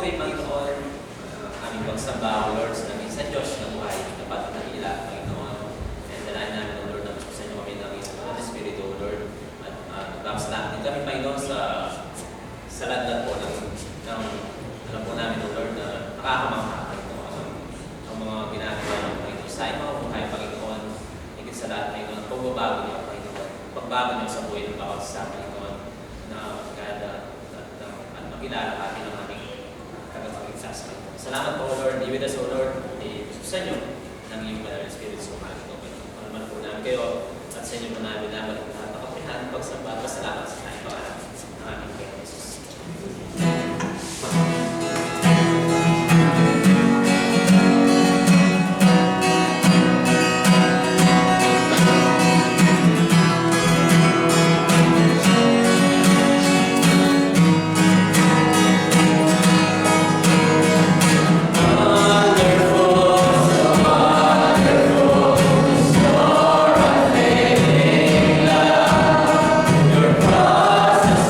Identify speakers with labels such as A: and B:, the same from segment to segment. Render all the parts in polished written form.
A: papuri, Panginoon, aming pagsamba, O Lord, sa naging sa Diyos na buhay, dapat na ila, Panginoon. And dalayan namin, O Lord, na gusto sa inyo kami ng Holy Spirit, O Lord. At tapos natin kami, Panginoon, sa landan po ng alam po namin, O Lord, na nakakamangha, Panginoon, ang mga ginagawa ng Panginoon. Sa iyo, buhay, Panginoon, higit sa lahat, Panginoon, pagbabago niyo, Panginoon, pagbago niyo sa buhay ng bawat isa, Panginoon, na kada at makilala kami ng aming tagapag-igsas. Salamat po, Lord. Be with us, O Lord. Susan niyo ng iyong banal na Spirit sa umaga. Panaman po namin kayo at sa inyo po namin naman at makapihan pagsamba. Salamat sa tayo pangalan ng aming Panginoon Jesus.
B: Your process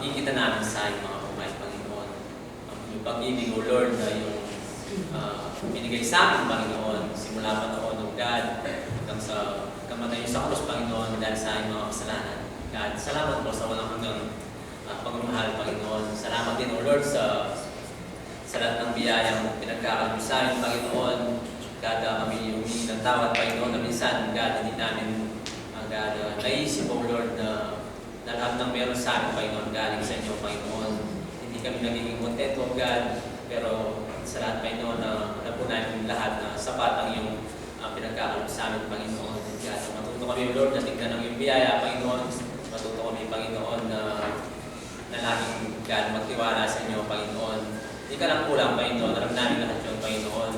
A: makikita namin sa iyong mga buhay, Panginoon. Yung pag-ibig, O Lord, na yung binigay sa amin, Panginoon, simula pa noon, O God, hanggang sa kamatayo sa krus, Panginoon, dahil sa iyong mga kasalanan. God, salamat po sa walang hanggang pagmamahal, Panginoon. Salamat din, O Lord, sa lahat ng biyayang pinagkakalong sa amin, Panginoon. God, kami humingi ng tawad, Panginoon, na minsan, God, hindi namin, God, naisip, O Lord, na lahat ng meron sa amin, Panginoon, galing sa inyo, Panginoon. Hindi kami nagiging kontento, God, pero sa lahat, Panginoon, na po namin lahat na sapat ang iyong pinagkakalong sa amin, Panginoon. God, matuto kami, Lord, na tignan ng iyong biyaya, Panginoon. Matuto kami, Panginoon, na laging, God, magtiwala sa inyo, Panginoon. Hindi ka lang kulang, Panginoon. Alam namin lahat yun, Panginoon.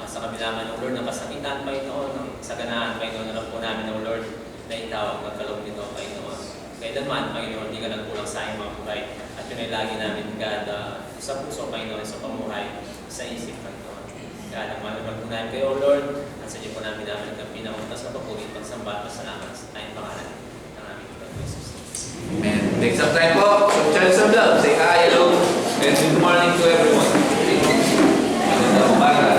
A: Sa kabila man, O Lord, ng kasakitan, Panginoon, ng saganaan, Panginoon, alam po namin, O Lord, na ikaw ang magkaloob nito, Panginoon. Kaya naman, Panginoon, hindi ka nagkulang sa iyong mga buhay. At yun ay lagi namin, God, sa puso, Panginoon, sa pamuhay, sa isip, Panginoon. God, ang malamag po namin kayo, O Lord, at sa iyo po namin namin ang pinakuntas na papugin, pagsamba, pasalamat sa tayong pangalan ng aming Lord Jesus.
B: Amen. Take some time po. So, church of love. Say hi, hello, and good morning to everyone. Magandang umaga.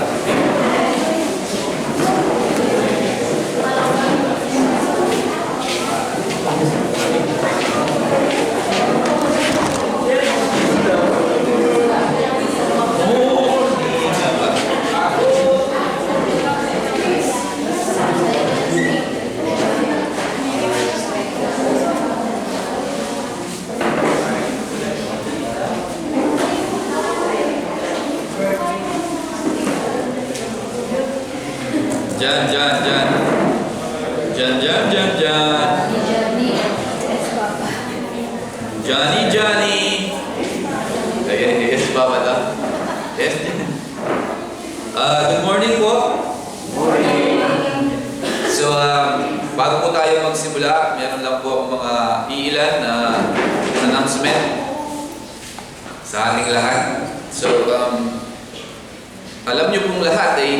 B: Johnny. Yes, Papa daw. Yes. Good morning po. So, bago po tayo magsimula, meron lang po akong mga iilan na announcement sa ating lahat. So, alam niyo pong lahat ay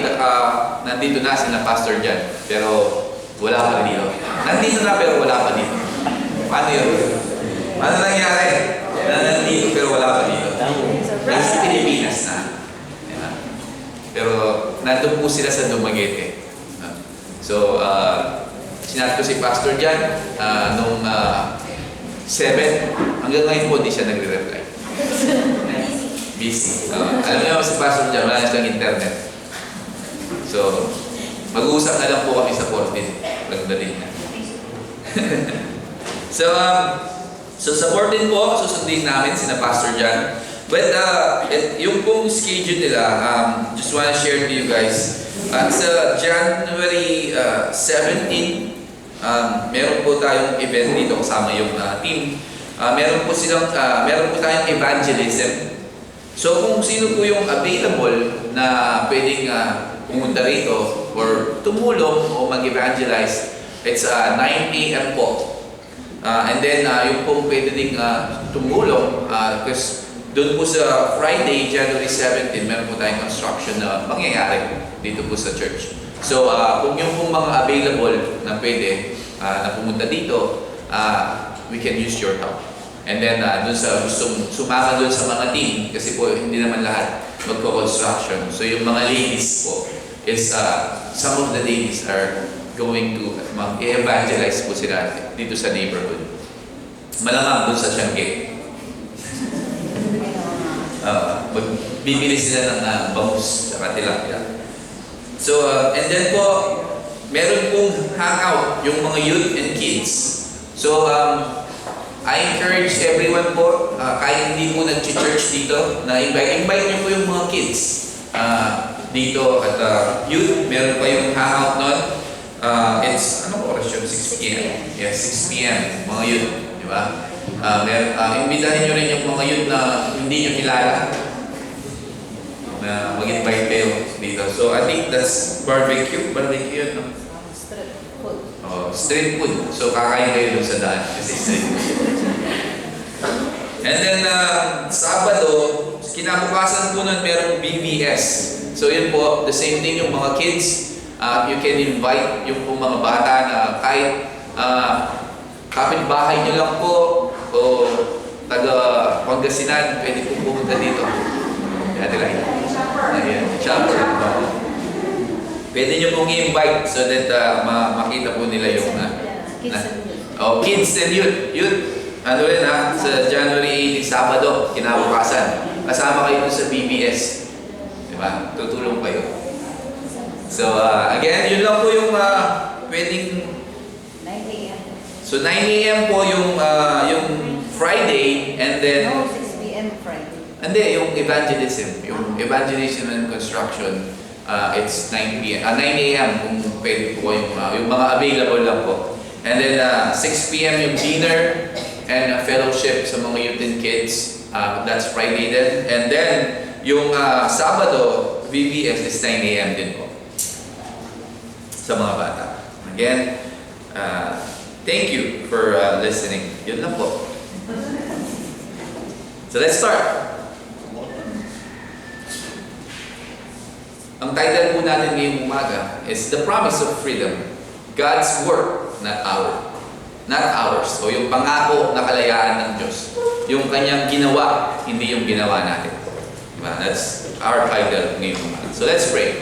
B: nandito na sina Pastor Jan, pero wala pa rin dito. Nandito na pero wala pa dito. Paano yun? Ano nangyari? Nandito pero wala pa dito. Nasa Pilipinas na. Yan. Pero nandun po sila sa Dumaguete. So, sinat ko si Pastor Jan nung 7. Hanggang ngayon po, di siya nagre-reply. Busy. Alam niyo si Pastor Jan, wala na siyang internet. So, mag-uusap na lang po kami sa 14. Lagdalin na. So sa 14 po, susundin namin sina Pastor Jan. But yung pong schedule nila, just want to share to you guys. Sa January 17, meron po tayong event dito kasama yung team. Meron po tayong evangelism. So kung sino po yung available na pwedeng pumunta rito or tumulong o mag-evangelize, it's 9 a.m. po. And then, yung pong pwede ding tumulong, because doon po sa Friday, January 17, meron po tayong construction na mangyayari dito po sa church. So, kung yung pong mga available na pwede na pumunta dito, we can use your help. And then, doon sa gustong sumama doon sa mga team, kasi po hindi naman lahat magko-construction. So, yung mga ladies po, is some of the ladies are going to mag-evangelize po sila dito sa neighborhood. Malamang doon sa Tiangge. Bibili sila ng bangus at tilapia. So, and then po, meron pong hangout yung mga youth and kids. So, I encourage everyone po, kahit hindi po nag-church dito, na invite niyo po yung mga kids dito at youth. Meron pa yung hangout nun. It's, anong oras yun? 6 p.m. Yes, 6 p.m. Mga youth, di ba? Imbitahin nyo rin yung mga youth na hindi nyo kilala na mag-invite kayo dito. So, I think that's barbecue. Barbecue, no?
C: Street food.
B: Street food. So, kakain kayo dun sa daan kasi street food. And then, Sabado, kinabukasan po nun merong BVS. So, yun po, the same thing yung mga kids. You can invite yung pong mga bata na kahit kapitbahay nyo lang po o taga Pangasinan, pwede pong pumunta dito. Ate Lai. Ayan, chopper. Pwede nyo pong i-invite so that makita po nila yung kids and youth. Ano rin sa January 18, Sabado, kinabukasan. Kasama kayo sa BBS. Diba? Tutulong kayo. So, again, yun lang po yung pwedeng...
C: 9 a.m.
B: So, 9 a.m. po yung Friday, and then...
C: No, 6 p.m. Friday.
B: Hindi, yung evangelism. Yung evangelism and construction, it's 9 p.m. 9 a.m. kung pwede po yung mga available lang po. And then, 6 p.m. yung dinner and fellowship sa mga youth and kids. That's Friday then. And then, yung Sabado, VBS is 9 a.m. din po. Sa mga bata. Again, thank you for listening. Yun lang po. So let's start. Ang title po natin ngayong umaga is The Promise of Freedom. God's work, not ours. O yung pangako na kalayaan ng Diyos. Yung kanyang ginawa, hindi yung ginawa natin. Diba? That's our title ngayong umaga. So let's pray.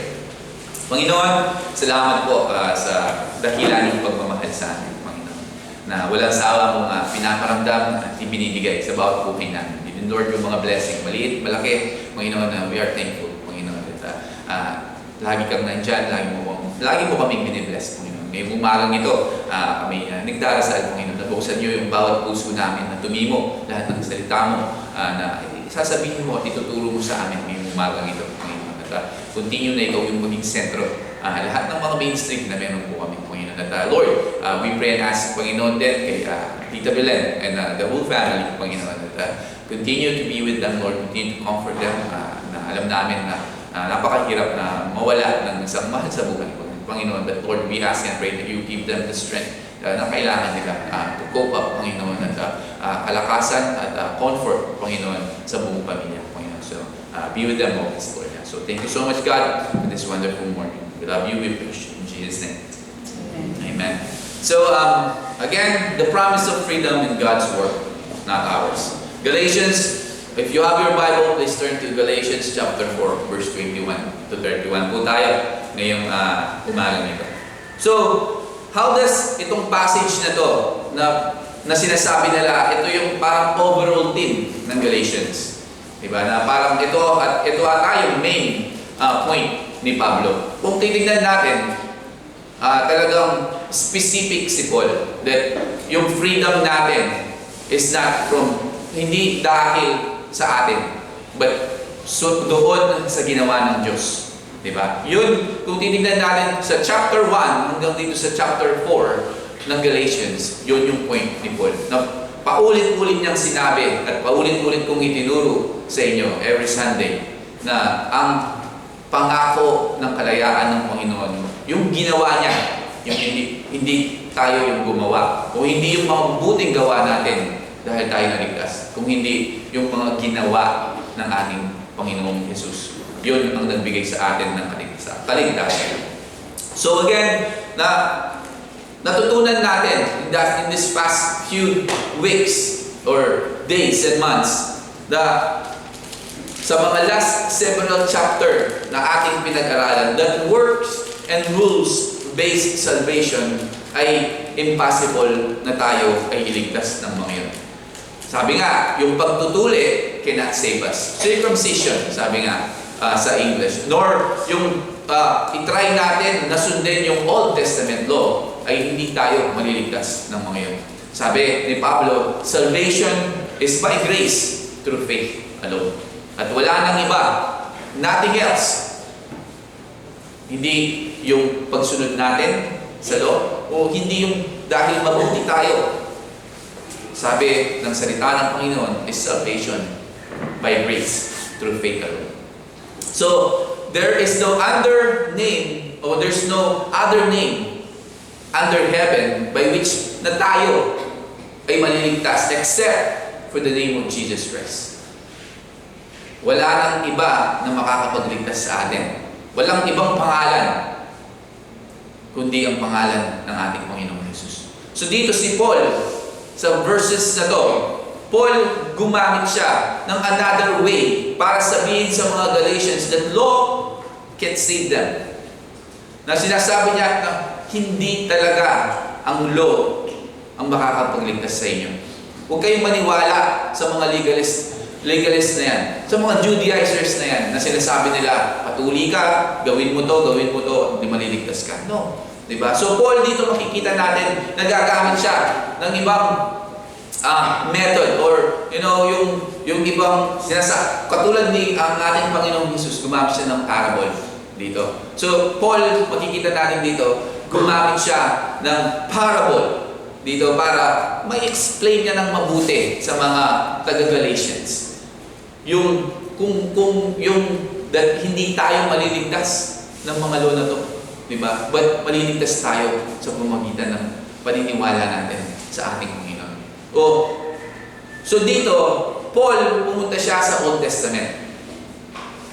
B: Panginoon, salamat po sa dakilan ng pagmamahal sa amin, Panginoon. Na walang sawa mong pinaparamdam at ibinibigay sa bawat buhay namin. Even Lord, yung mga blessing, maliit, malaki, Panginoon, we are thankful, Panginoon. At lagi kang nandyan, lagi mo kaming binibless, Panginoon. Ngayong umagang ito, kami nagdarasal, Panginoon, na buksan niyo yung bawat puso namin na tumimo, lahat ng salita mo, na sasabihin mo at ituturo mo sa amin ngayong umagang ito, Panginoon. Continue na ikaw yung maging sentro. Lahat ng mga mainstream na meron po kami, Panginoon. At Lord, we pray and ask, Panginoon, din kay Tita Belen and the whole family, Panginoon. At continue to be with them, Lord. Continue to comfort them. Na alam namin na napakahirap na mawala ng isang mahal sa buhay, Panginoon. But Lord, we ask and pray that you give them the strength na kailangan nila to cope up, Panginoon. At kalakasan at comfort, Panginoon, sa buong pamilya, Panginoon. So, be with them always, Lord. So thank you so much, God, for this wonderful morning. We love you, we praise you. In Jesus' name. Amen. So, again, the promise of freedom in God's work, not ours. Galatians, if you have your Bible, please turn to Galatians chapter 4, verse 21 to 31 po tayo ngayong umaga nito. So, how does itong passage na to, na sinasabi nila, ito yung parang overall theme ng Galatians. Diba? Na parang ito ata yung main point ni Pablo. Kung titignan natin, talagang specific si Paul that yung freedom natin is not from, hindi dahil sa atin, but so doon sa ginawa ng Diyos. Diba? Yun, kung titignan natin sa chapter 1 hanggang dito sa chapter 4 ng Galatians, yun yung point ni Paul. Na paulit-ulit niyang sinabi at paulit-ulit kong itinuro sa inyo every Sunday na ang pangako ng kalayaan ng Panginoon, yung ginawa niya, yung hindi tayo yung gumawa, kung hindi yung mga mabuting gawa natin dahil tayo naligtas, kung hindi yung mga ginawa ng ating Panginoong Jesus. Yun ang nagbigay sa atin ng kaligtasan. So again, natutunan natin in this past few weeks or days and months na sa mga last several chapter na ating pinag-aralan that works and rules-based salvation ay impossible na tayo ay iligtas ng mga yun. Sabi nga, yung pagtutuli cannot save us. Circumcision, sabi nga sa English. Nor yung itry natin na sundin yung Old Testament law ay hindi tayo maliligtas ng mga yun. Sabi ni Pablo, salvation is by grace through faith alone. At wala nang iba, nothing else. Hindi yung pagsunod natin sa law o hindi yung dahil mabuti tayo. Sabi ng salita ng Panginoon is salvation by grace through faith alone. So, there is no other name or there's no other name under heaven by which na tayo ay maliligtas except for the name of Jesus Christ. Wala nang iba na makakapagligtas sa atin. Walang ibang pangalan kundi ang pangalan ng ating Panginoong Jesus. So dito si Paul, sa verses na to, Paul gumamit siya ng another way para sabihin sa mga Galatians that law can't save them. Na sinasabi niya na hindi talaga ang law ang makakapagligtas sa inyo. Huwag kayong maniwala sa mga legalist na yan, sa mga Judaizers na yan, na sinasabi nila, patuli ka, gawin mo to, hindi maliligtas ka. No. Diba? So Paul dito makikita natin, nagagamit siya ng ibang method or yung ibang katulad ni ang ating Panginoong Jesus, gumamit siya ng parable dito. So Paul, makikita natin dito, gumamit siya ng parable dito para ma-explain niya ng mabuti sa mga taga-Galatians. That hindi tayo maliligtas ng mga law na to, diba? But maliligtas tayo sa pamamagitan ng paniniwala natin sa ating Panginoon. So dito, Paul pumunta siya sa Old Testament.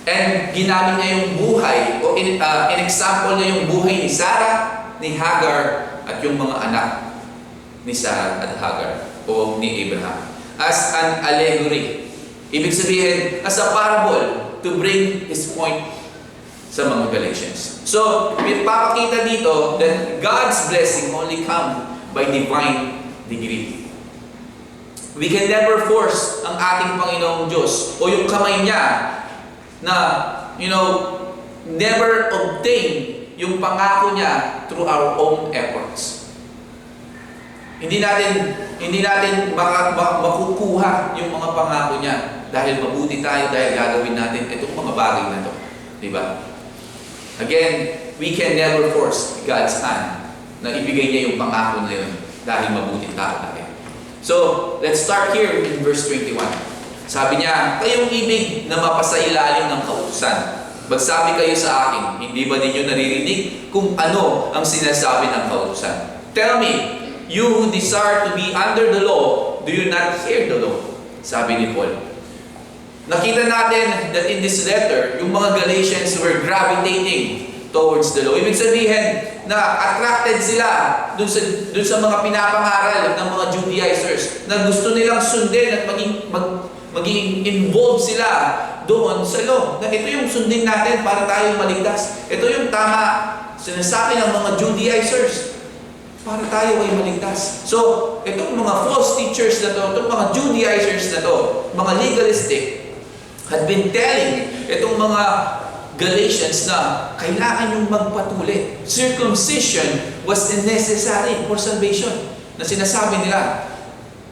B: And ginamit niya yung buhay, o in-example niya yung buhay ni Sarah, ni Hagar, at yung mga anak ni Sarah at Hagar, o ni Abraham, as an allegory. Ibig sabihin, as a parable to bring his point sa mga Galatians. So, may papakita dito that God's blessing only come by divine degree. We can never force ang ating Panginoong Diyos o yung kamay niya na, never obtain yung pangako niya through our own efforts. Hindi natin makukuha yung mga pangako niya dahil mabuti tayo, dahil gagawin natin itong mga bagay na to. Diba? Again, we can never force God's hand na ibigay niya yung pangako na yun dahil mabuti tayo. So, let's start here in verse 21. Sabi niya, kayong ibig na mapasailalim ng kautusan. Magsabi kayo sa akin, hindi ba ninyo naririnig kung ano ang sinasabi ng kautusan? Tell me, you who desire to be under the law, do you not hear the law? Sabi ni Paul. Nakita natin that in this letter, yung mga Galatians were gravitating towards the law. Ibig sabihin na attracted sila dun sa mga pinapangaral ng mga Judaizers na gusto nilang sundin at maging involved sila doon sa law. Na ito yung sundin natin para tayo maligtas. Ito yung tama sinasabi ng mga Judaizers para tayo ay maligtas. So, itong mga false teachers na to, itong mga Judaizers na to, mga legalistic, had been telling itong mga Galatians na kailangan yung magpatuli. Circumcision was necessary for salvation na sinasabi nila.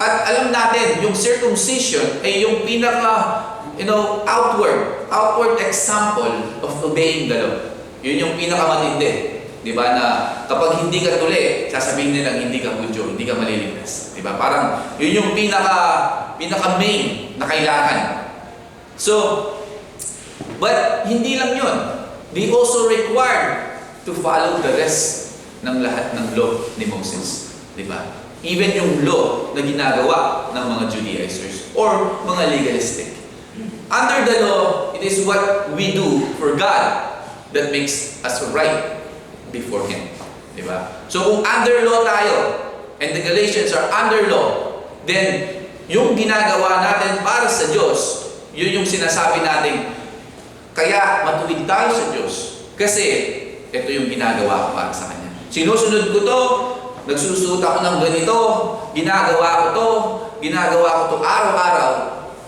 B: At alam natin, yung circumcision ay yung outward example of obeying the law. Yun yung pinakamatindi. Diba, na kapag hindi ka tuli, sasabihin nilang hindi ka Hudyo, hindi ka maliligtas. Diba? Parang yun yung pinaka-main na kailangan. So, but hindi lang yun. They also required to follow the rest ng lahat ng law ni Moses. Diba? Even yung law na ginagawa ng mga Judaizers or mga legalistic. Under the law, it is what we do for God that makes us right before Him. Diba? So kung under law tayo, and the Galatians are under law, then yung ginagawa natin para sa Diyos, yun yung sinasabi natin, kaya matuwid tayo sa Diyos. Kasi ito yung ginagawa ko para sa Kanya. Sinusunod ko to, nagsusuot ako ng ganito, ginagawa ko to araw-araw,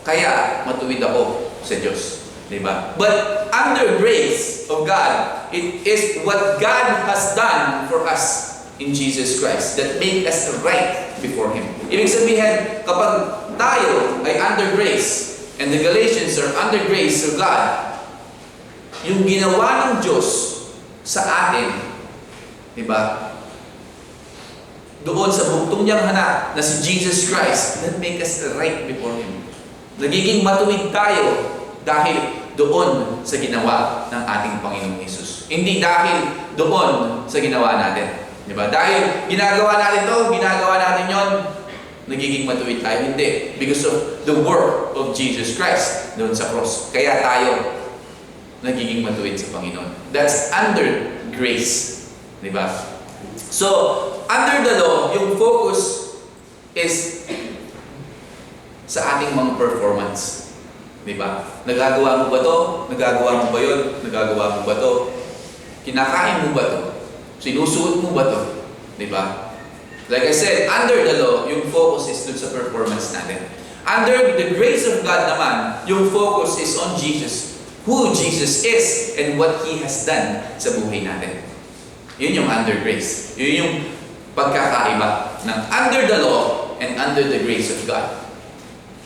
B: kaya matuwid ako sa Diyos. Diba? But under grace of God, it is what God has done for us in Jesus Christ that make us right before Him. Ibig sabihin, kapag tayo ay under grace and the Galatians are under grace of God, yung ginawa ng Diyos sa atin, diba? Doon sa bugtong niyang anak na si Jesus Christ, that make us right before Him. Nagiging matuwid tayo dahil doon sa ginawa ng ating Panginoong Hesus. Hindi dahil doon sa ginawa natin. Diba? Dahil ginagawa natin to, ginagawa natin yon, nagiging matuwid tayo. Hindi. Because of the work of Jesus Christ doon sa cross. Kaya tayo nagiging matuwid sa Panginoon. That's under grace. Diba? So, under the law, yung focus is sa ating mga performance. Di ba? Nagagawa mo ba to? Nagagawa mo ba yun? Nagagawa mo ba to? Kinakain mo ba to? Sinusuot mo ba to? Di ba? Like I said, under the law, yung focus is dun sa performance natin. Under the grace of God naman, yung focus is on Jesus. Who Jesus is and what He has done sa buhay natin. Yun yung under grace. Yun yung pagkakaiba ng under the law and under the grace of God.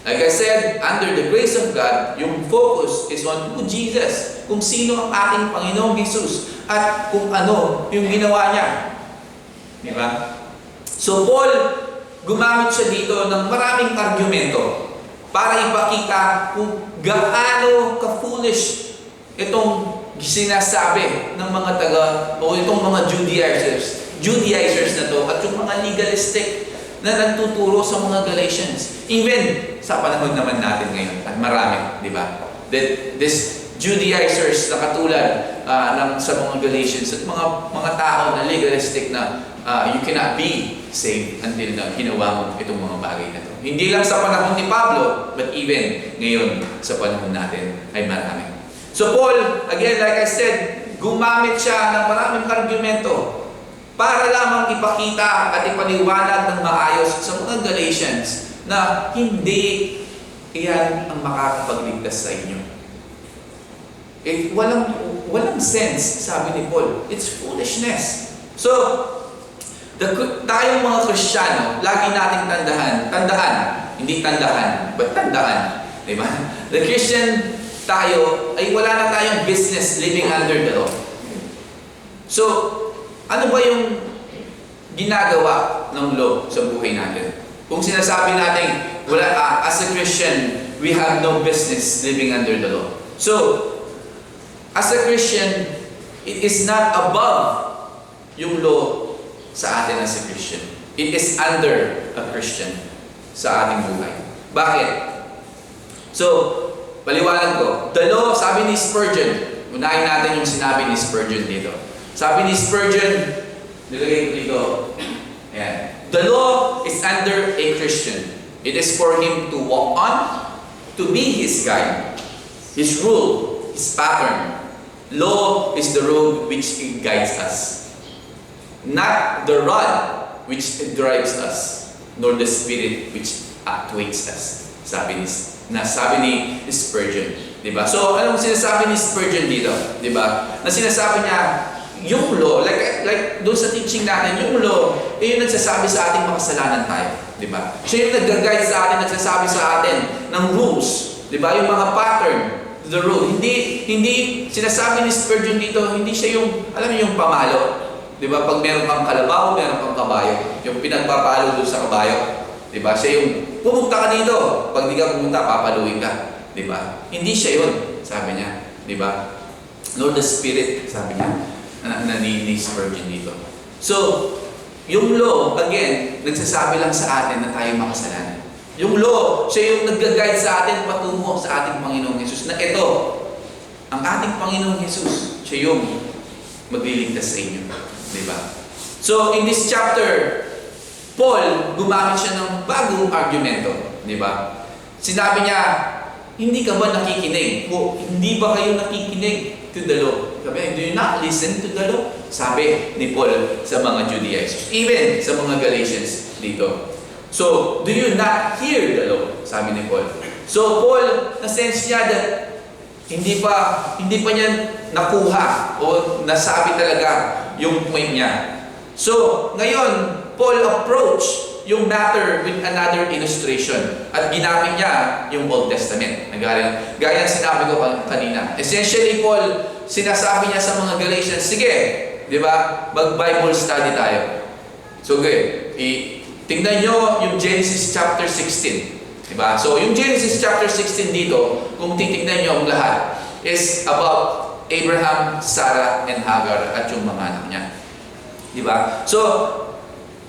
B: Like I said, under the grace of God, yung focus is on who Jesus, kung sino ang ating Panginoong Jesus, at kung ano yung ginawa niya. Di ba? So Paul, gumamit siya dito ng maraming argumento para ipakita kung gaano ka-foolish itong sinasabi ng mga o itong mga Judaizers na to, at yung mga legalistic na nagtuturo sa mga Galatians. Even sa panahon naman natin ngayon, at marami, di ba? That this Judaizers na katulad sa mga Galatians at mga tao na legalistic na you cannot be saved until na ginawa mo itong mga bagay na to. Hindi lang sa panahon ni Pablo, but even ngayon sa panahon natin ay marami. So Paul, again, like I said, gumamit siya ng maraming argumento para lamang ipakita at ipaliwanag ng maayos sa mga Galatians na hindi iyan ang makakapagligtas sa inyo. Walang sense, sabi ni Paul. It's foolishness. So, tayong mga Kristiyano, lagi nating tandaan, hindi tandahan, but tandaan. Diba? The Christian tayo, ay wala na tayong business living under the law. So, ano ba yung ginagawa ng law sa buhay natin? Kung sinasabi natin, as a Christian, we have no business living under the law. So, as a Christian, it is not above yung law sa atin as a Christian. It is under a Christian sa ating buhay. Bakit? So, paliwanag ko. The law, sabi ni Spurgeon, unahin natin yung sinabi ni Spurgeon dito. Sabi ni Spurgeon, nilagay ko dito, ayan. The law is under a Christian. It is for him to walk on, to be his guide, his rule, his pattern. Law is the road which guides us, not the rod which drives us, nor the spirit which actuates us. Sabi ni Spurgeon, di ba? So, anong sinasabi ni Spurgeon dito, di ba? Na sinasabi niya, yung law, like doon sa teaching natin, yung law, yung nagsasabi sa ating makasalanan tayo, di ba? Siya yung nag-guide sa atin, nagsasabi sa atin ng rules, di ba? Yung mga pattern, the rule. Hindi sinasabi ni Spurgeon dito, hindi siya yung, alam niyo yung pamalo, di ba? Pag meron kang kalabaw, meron kang kabayo, yung pinagpapalo doon sa kabayo, di ba? Siya yung, pumunta ka dito, pag di ka pumunta, papaluin ka, di ba? Hindi siya yun, sabi niya, di ba? Nor the spirit, sabi niya, na ni Spurgeon dito. So, yung law, again, nagsasabi lang sa atin na tayo makasalanan. Yung law, siya yung nag-guide sa atin patungo sa ating Panginoong Hesus. Na ito, ang ating Panginoong Hesus, siya yung magliligtas sa inyo. Diba? So, in this chapter, Paul, gumamit siya ng bagong argumento. Diba? Sinabi niya, hindi ka ba nakikinig? O, hindi ba kayo nakikinig to the law? Sabi, do you not listen to the law? Sabi ni Paul sa mga Judaizers. Even sa mga Galatians dito. So, do you not hear the law? Sabi ni Paul. So, Paul, na-sense niya that hindi pa niya nakuha o nasabi talaga yung point niya. So, ngayon, Paul approach yung matter with another illustration. At ginamit niya yung Old Testament. Gaya sinabi ko kanina. Essentially, Paul, sinasabi niya sa mga Galatians, sige, di ba, mag-Bible study tayo. So, okay, tingnan nyo yung Genesis chapter 16. Diba? So, yung Genesis chapter 16 dito, kung titignan nyo ang lahat, is about Abraham, Sarah, and Hagar at yung mga anak niya. Diba? So,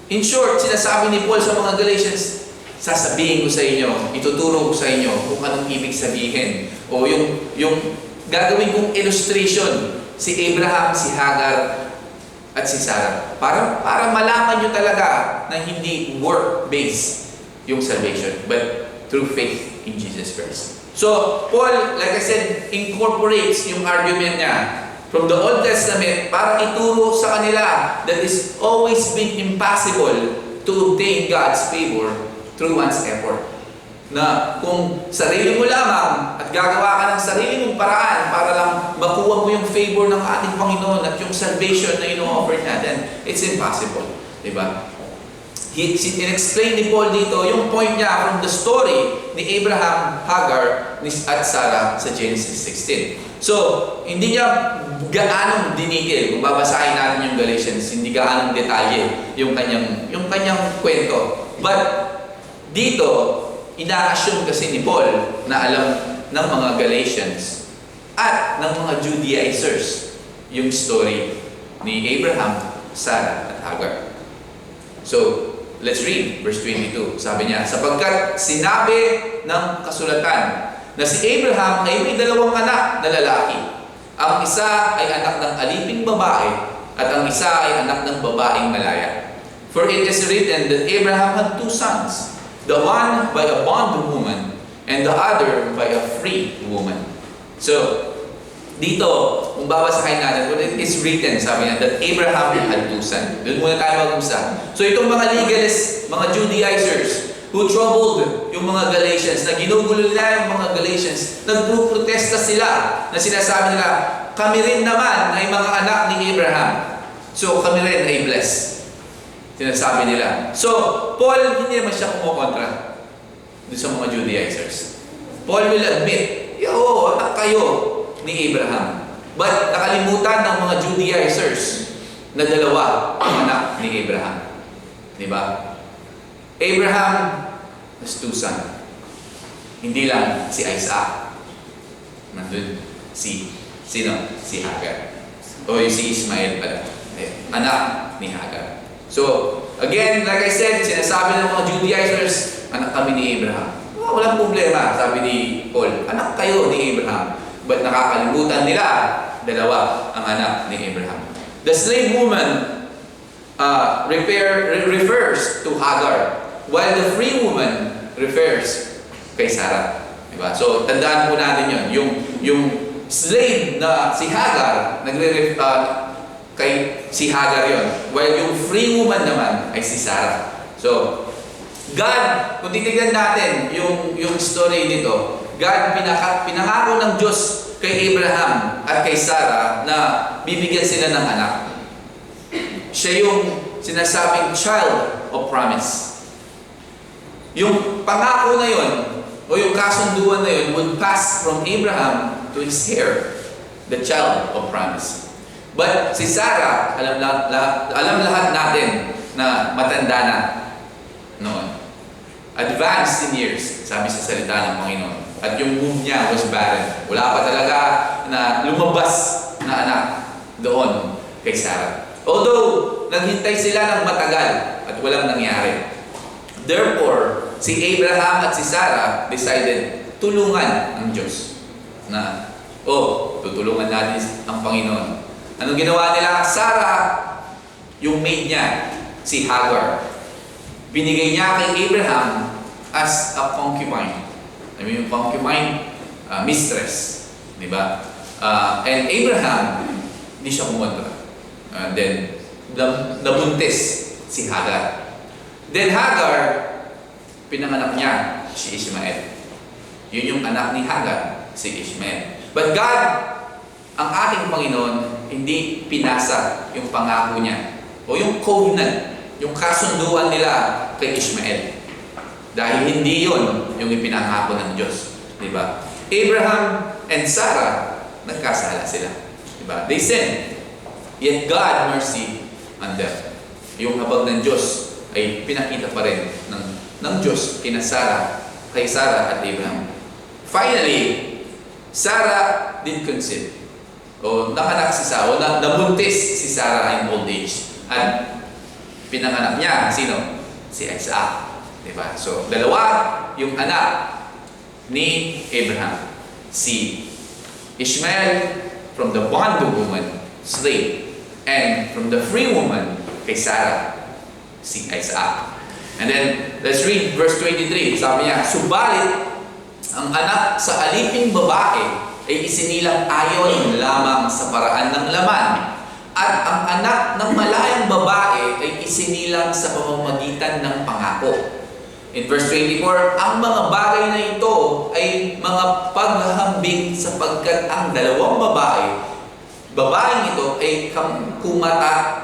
B: in short, sinasabi ni Paul sa mga Galatians, sasabihin ko sa inyo, ituturo ko sa inyo kung anong ibig sabihin. O yung gagawin kong illustration, si Abraham, si Hagar, at si Sarah. Para malaman nyo talaga na hindi work-based yung salvation, but through faith in Jesus Christ. So, Paul, like I said, incorporates yung argument niya from the Old Testament para ituro sa kanila that it's always been impossible to obtain God's favor through one's effort. Na kung sarili mo lamang at gagawa ka ng sarili mong paraan para lang makuha mo yung favor ng ating Panginoon at yung salvation na ino-offer natin, it's impossible. Diba? In-explain ni Paul dito yung point niya from the story ni Abraham, Hagar, at Sarah sa Genesis 16. So, hindi niya gaanong dinikil. Kung babasahin natin yung Galatians, hindi gaanong detalye yung kanyang kwento. But dito, ina-assume kasi ni Paul na alam ng mga Galatians at ng mga Judaizers yung story ni Abraham, Sarah, at Hagar. So, let's read verse 22. Sabi niya, sapagkat sinabi ng kasulatan na si Abraham ay may dalawang anak na lalaki. Ang isa ay anak ng aliping babae at ang isa ay anak ng babaeng malaya. For it is written that Abraham had two sons, the one by a bondwoman and the other by a free woman. So, dito, kung babasahin natin, it is written, sabi niya, that Abraham had two sons. Doon muna tayo mag-umsa. So, itong mga legalists, mga Judaizers, who troubled yung mga Galatians, na ginugulo nila yung mga Galatians, nagpuprotesta sila, na sinasabi nila, kami rin naman ay mga anak ni Abraham. So, kami rin ay blessed. Sinasabi nila. So, Paul, hindi naman siya kumukontra doon sa mga Judaizers. Paul will admit, yo, anak kayo ni Abraham. But nakalimutan ng mga Judaizers na dalawa ang anak ni Abraham. Diba? Abraham has two sons. Hindi lang si Isaac. Nandun sino? Si Hagar. O si Ismael pala. Anak ni Hagar. So, again, like I said, sinasabi ng mga Judaizers, anak kami ni Abraham. Oh, walang problema, sabi ni Paul. Anak kayo ni Abraham. But nakakalimutan nila, dalawa ang anak ni Abraham. The slave woman refers to Hagar, while the free woman refers kay Sarah. Diba? So, tandaan po natin yun. Yung slave na si Hagar, kay si Hagar yon, while yung free woman naman ay si Sarah. So, God, kung titignan natin yung story nito, God pinangako ng Diyos kay Abraham at kay Sarah na bibigyan sila ng anak. Siya yung sinasabing child of promise. Yung pangako na yon o yung kasunduan na yon would pass from Abraham to his heir, the child of promise. But si Sarah, alam lahat natin na matanda na noon. Advanced in years, sabi sa salita ng Panginoon. At yung womb niya was barren. Wala pa talaga na lumabas na anak doon kay Sarah. Although, naghintay sila ng matagal at walang nangyari. Therefore, si Abraham at si Sarah decided tulungan ang Diyos. Na, tutulungan natin ang Panginoon. Anong ginawa nila? Sarah, yung maid niya, si Hagar, binigay niya kay Abraham as a concubine. I mean, yung concubine, mistress. Diba? And Abraham, hindi siya kumontra. Then, nabuntis si Hagar. Then Hagar, pinanganak niya si Ishmael. Yun yung anak ni Hagar, si Ishmael. But God, ang ating Panginoon, hindi pinasa yung pangako niya o yung covenant, yung kasunduan nila kay Ishmael. Dahil hindi yon yung ipinangako ng Diyos. Diba? Abraham and Sarah, nagkasala sila. Diba? They sinned. Yet God mercy on them. Yung habag ng Diyos ay pinakita pa rin ng Diyos kay Sarah at Abraham. Finally, Sarah did conceive. O nakanak si Sarah, o nabuntis si Sarah in old age. At pinanganak niya, sino? Si Isaac. Diba? So, dalawa yung anak ni Abraham. Si Ishmael from the bondwoman, slave. And from the free woman, kay Sarah, si Isaac. And then, let's read verse 23. Sabi niya, subalit, ang anak sa aliping babae ay isinilang ayon lamang sa paraan ng laman. At ang anak ng malayang babae ay isinilang sa pamamagitan ng pangako. In verse 24, ang mga bagay na ito ay mga paghahambing sapagkat ang dalawang babaeng ito ay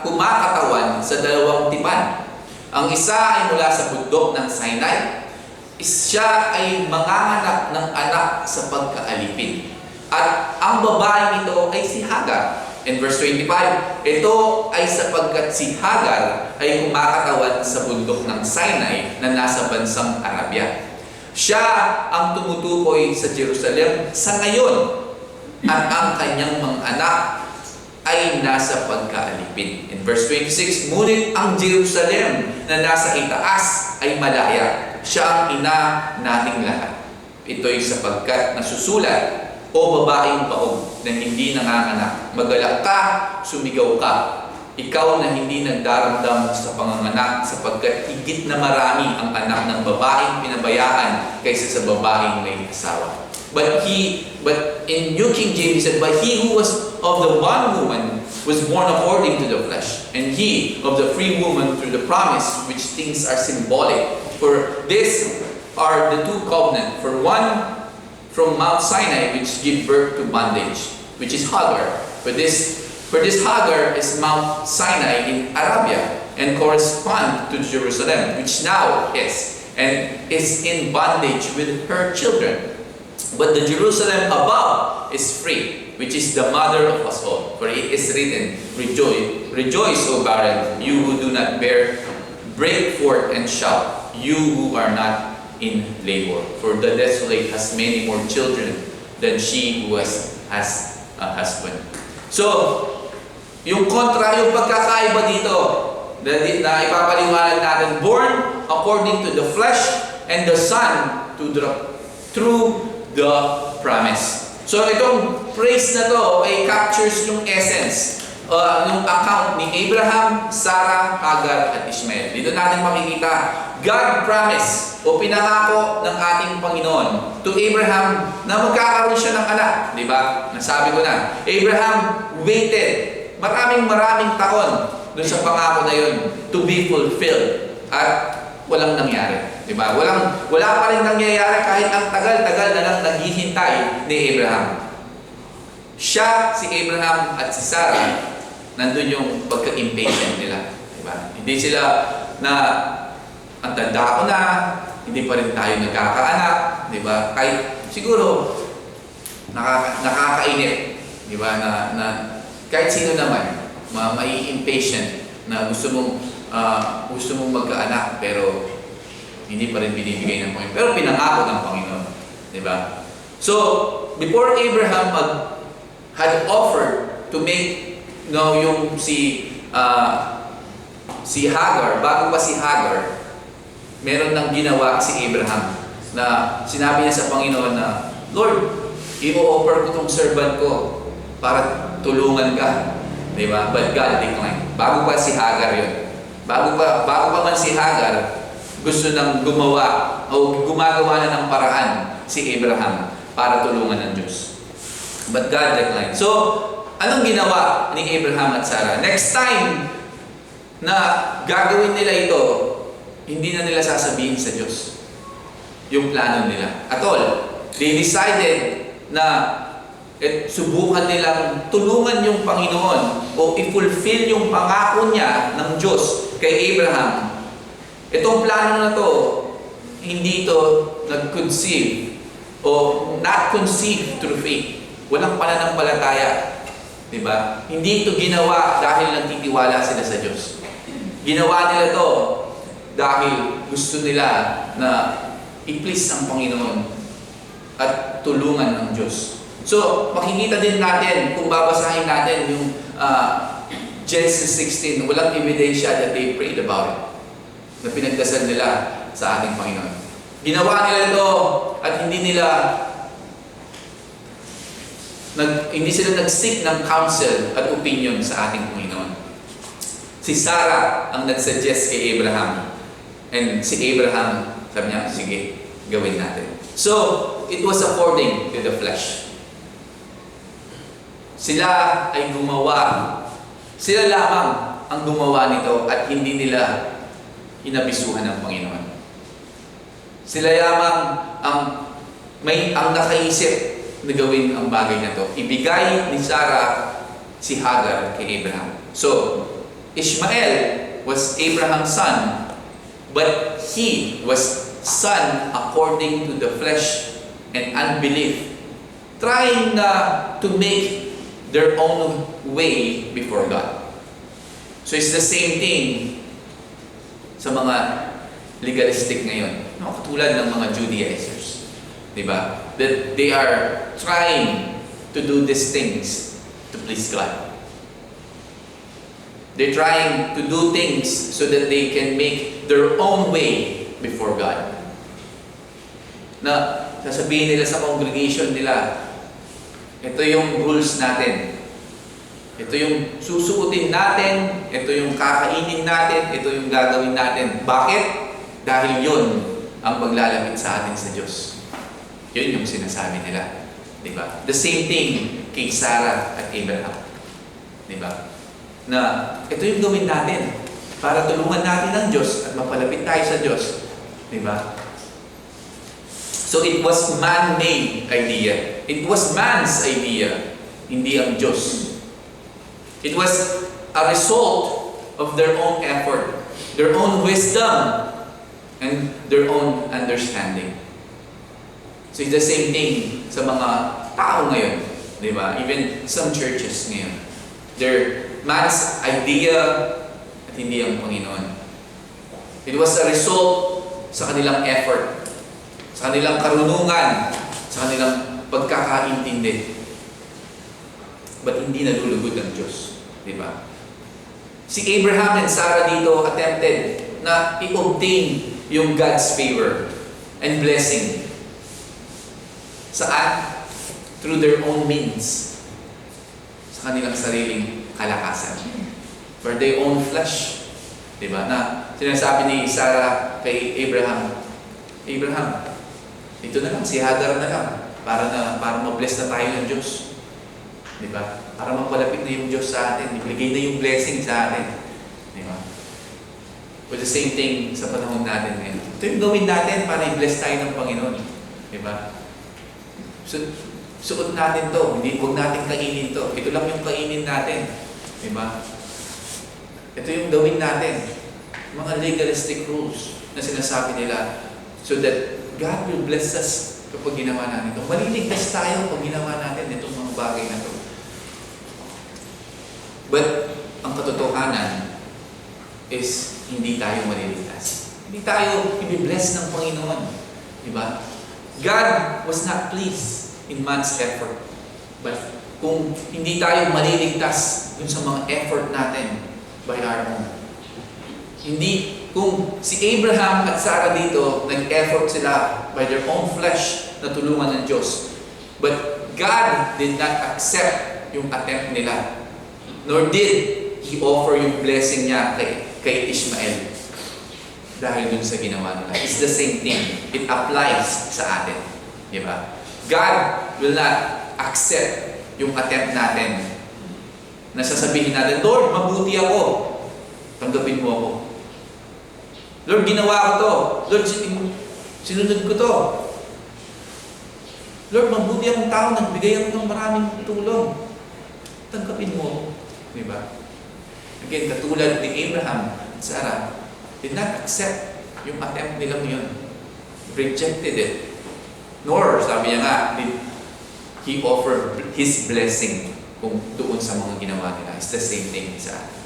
B: kumakatawan sa dalawang tipan. Ang isa ay mula sa bundok ng Sinai. Siya ay manganganak ng anak sa pagkaalipin. At ang babaeng ito ay si Hagar. In verse 25, ito ay sapagkat si Hagar ay kumakatawan sa bundok ng Sinai na nasa bansang Arabia. Siya ang tumutukoy sa Jerusalem sa ngayon at ang kanyang mga anak ay nasa pagkaalipin. In verse 26, ngunit ang Jerusalem na nasa itaas ay malaya. Siya ang ina nating lahat. Ito'y sapagkat nasusulat, o babaeng baog na hindi nanganganak, magalak ka, sumigaw ka, ikaw na hindi nagdaramdam sa panganganak, sapagkat higit na marami ang anak ng babaeng pinabayaan kaysa sa babaeng may asawa. But in New King James said, but he who was of the one woman was born according to the flesh, and he of the free woman through the promise, which things are symbolic. For this are the two covenants, for one from Mount Sinai, which give birth to bondage, which is Hagar. For this Hagar is Mount Sinai in Arabia, and correspond to Jerusalem, which now is, and is in bondage with her children. But the Jerusalem above is free, which is the mother of us all. For it is written, Rejoice, O barren, you who do not bear, break forth and shout, you who are not in labor. For the desolate has many more children than she who has a husband. So, yung kontra, yung pagkakaiba dito, na ipapaliwanag natin, born according to the flesh, and the son through the promise. So, itong phrase na to ay captures yung essence, yung account ni Abraham, Sarah, Hagar, at Ishmael. Dito natin makikita, God promised o pinangako ng ating Panginoon to Abraham na magkakaroon siya ng anak. Di ba? Nasabi ko na. Abraham waited maraming taon doon sa pangako na yun to be fulfilled. At walang nangyari. Di ba? Wala pa rin nangyayari kahit ang tagal-tagal na lang naghihintay ni Abraham. Siya, si Abraham at si Sarah, nandun yung pagka-impatient nila. Di ba? Hindi sila na ang tanda ko na, hindi pa rin tayo nagkakaanak, di ba? Kahit siguro nakakainip, di ba? Na kahit sino naman, mai-impatient na gusto mong magkaanak pero hindi pa rin binibigay ng Panginoon. Pero pinangako ng Panginoon, di ba? So, before Abraham had offered to make yung si Hagar, bago pa si Hagar, meron nang ginawa si Abraham na sinabi niya sa Panginoon na, Lord, i-offer ko tong servant ko para tulungan ka. Diba? But God declined. Bago pa si Hagar yun. Bago pa man si Hagar, gusto nang gumagawa na ng paraan si Abraham para tulungan ng Diyos. But God declined. So, anong ginawa ni Abraham at Sarah? Next time na gagawin nila ito, hindi na nila sasabihin sa Diyos yung plano nila. At all, they decided na subukan nilang tulungan yung Panginoon o i-fulfill yung pangako niya ng Diyos kay Abraham. Itong plano na to, hindi ito nag-conceive o not conceived through faith. Walang pananampalataya. Diba? Hindi ito ginawa dahil nagtitiwala sila sa Diyos. Ginawa nila to dahil gusto nila na i-please ang Panginoon at tulungan ng Diyos. So, makikita din natin, kung babasahin natin yung Genesis 16, walang ebidensya that they prayed about it, na pinagdasal nila sa ating Panginoon. Ginawa nila ito at hindi sila nag-seek ng counsel at opinion sa ating Panginoon. Si Sarah ang nag-suggest kay Abraham And si Abraham, sabi niya, sige, gawin natin. So, it was according to the flesh. Sila ay gumawa. Sila lamang ang gumawa nito at hindi nila inabisuhan ng Panginoon. Sila lamang ang nakaisip na gawin ang bagay na to. Ibigay ni Sarah si Hagar kay Abraham. So, Ishmael was Abraham's son, but he was son according to the flesh and unbelief, trying to make their own way before God. So it's the same thing sa mga legalistic ngayon. No, katulad ng mga Judaizers. Diba? That they are trying to do these things to please God. They're trying to do things so that they can make their own way before God. Na sasabihin nila sa congregation nila, ito yung rules natin. Ito yung susuotin natin, ito yung kakainin natin, ito yung gagawin natin. Bakit? Dahil yun ang paglalapit sa atin sa Diyos. Yun yung sinasabi nila. Diba? The same thing kay Sarah at Abraham. Diba? Na ito yung gawin natin para tulungan natin ang Diyos at mapalapit tayo sa Diyos. Diba? So it was man-made idea. It was man's idea, hindi ang Diyos. It was a result of their own effort, their own wisdom, and their own understanding. So it's the same thing sa mga tao ngayon, di ba? Even some churches ngayon. Their man's idea at hindi ang Panginoon. It was a result sa kanilang effort, sa kanilang karunungan, sa kanilang pagkakaintindi. But hindi nalulugod ng Diyos. Diba? Si Abraham and Sarah dito attempted na i-obtain yung God's favor and blessing. Saan? Through their own means. Sa kanilang sariling kalakasan. For their own flesh. Diba? Na sinasabi ni Sarah kay Abraham, Abraham, ito na lang, si Hagar na lang, para ma-bless na tayo ng Diyos. Diba? Para mapalapit na yung Diyos sa atin, ibigay na yung blessing sa atin. Diba? With the same thing sa panahon natin ngayon. Ito yung gawin natin para i-bless tayo ng Panginoon. Diba? So, suot natin to, huwag natin kainin to. Ito lang yung kainin natin. Diba? Ito yung gawin natin. Mga legalistic rules na sinasabi nila so that God will bless us kapag ginawa natin ito. Maliligtas tayo pag ginawa natin itong mga bagay na ito. But, ang katotohanan is hindi tayo maliligtas. Hindi tayo i-bless ng Panginoon. Diba? God was not pleased in man's effort. But, kung hindi tayo maliligtas dun sa mga effort natin by our own. Hindi, kung si Abraham at Sarah dito, nag-effort sila by their own flesh na tulungan ng Diyos. But God did not accept yung attempt nila. Nor did He offer yung blessing niya kay Ishmael. Dahil dun sa ginawa nila. It's the same thing. It applies sa atin. Diba? God will not accept yung attempt natin na sasabihin natin, Lord, mabuti ako. Tanggapin mo ako. Lord, ginawa ko to. Lord, sinunod ko to. Lord, mabuti akong tao, nagbigay ako ng maraming tulong. Tanggapin mo ako. Diba? Again, katulad ni Abraham at Sarah, did not accept yung attempt nilang yun. Rejected it. Nor, sabi niya nga, did He offer His blessing kung doon sa mga ginawa nila. It's the same thing sa atin.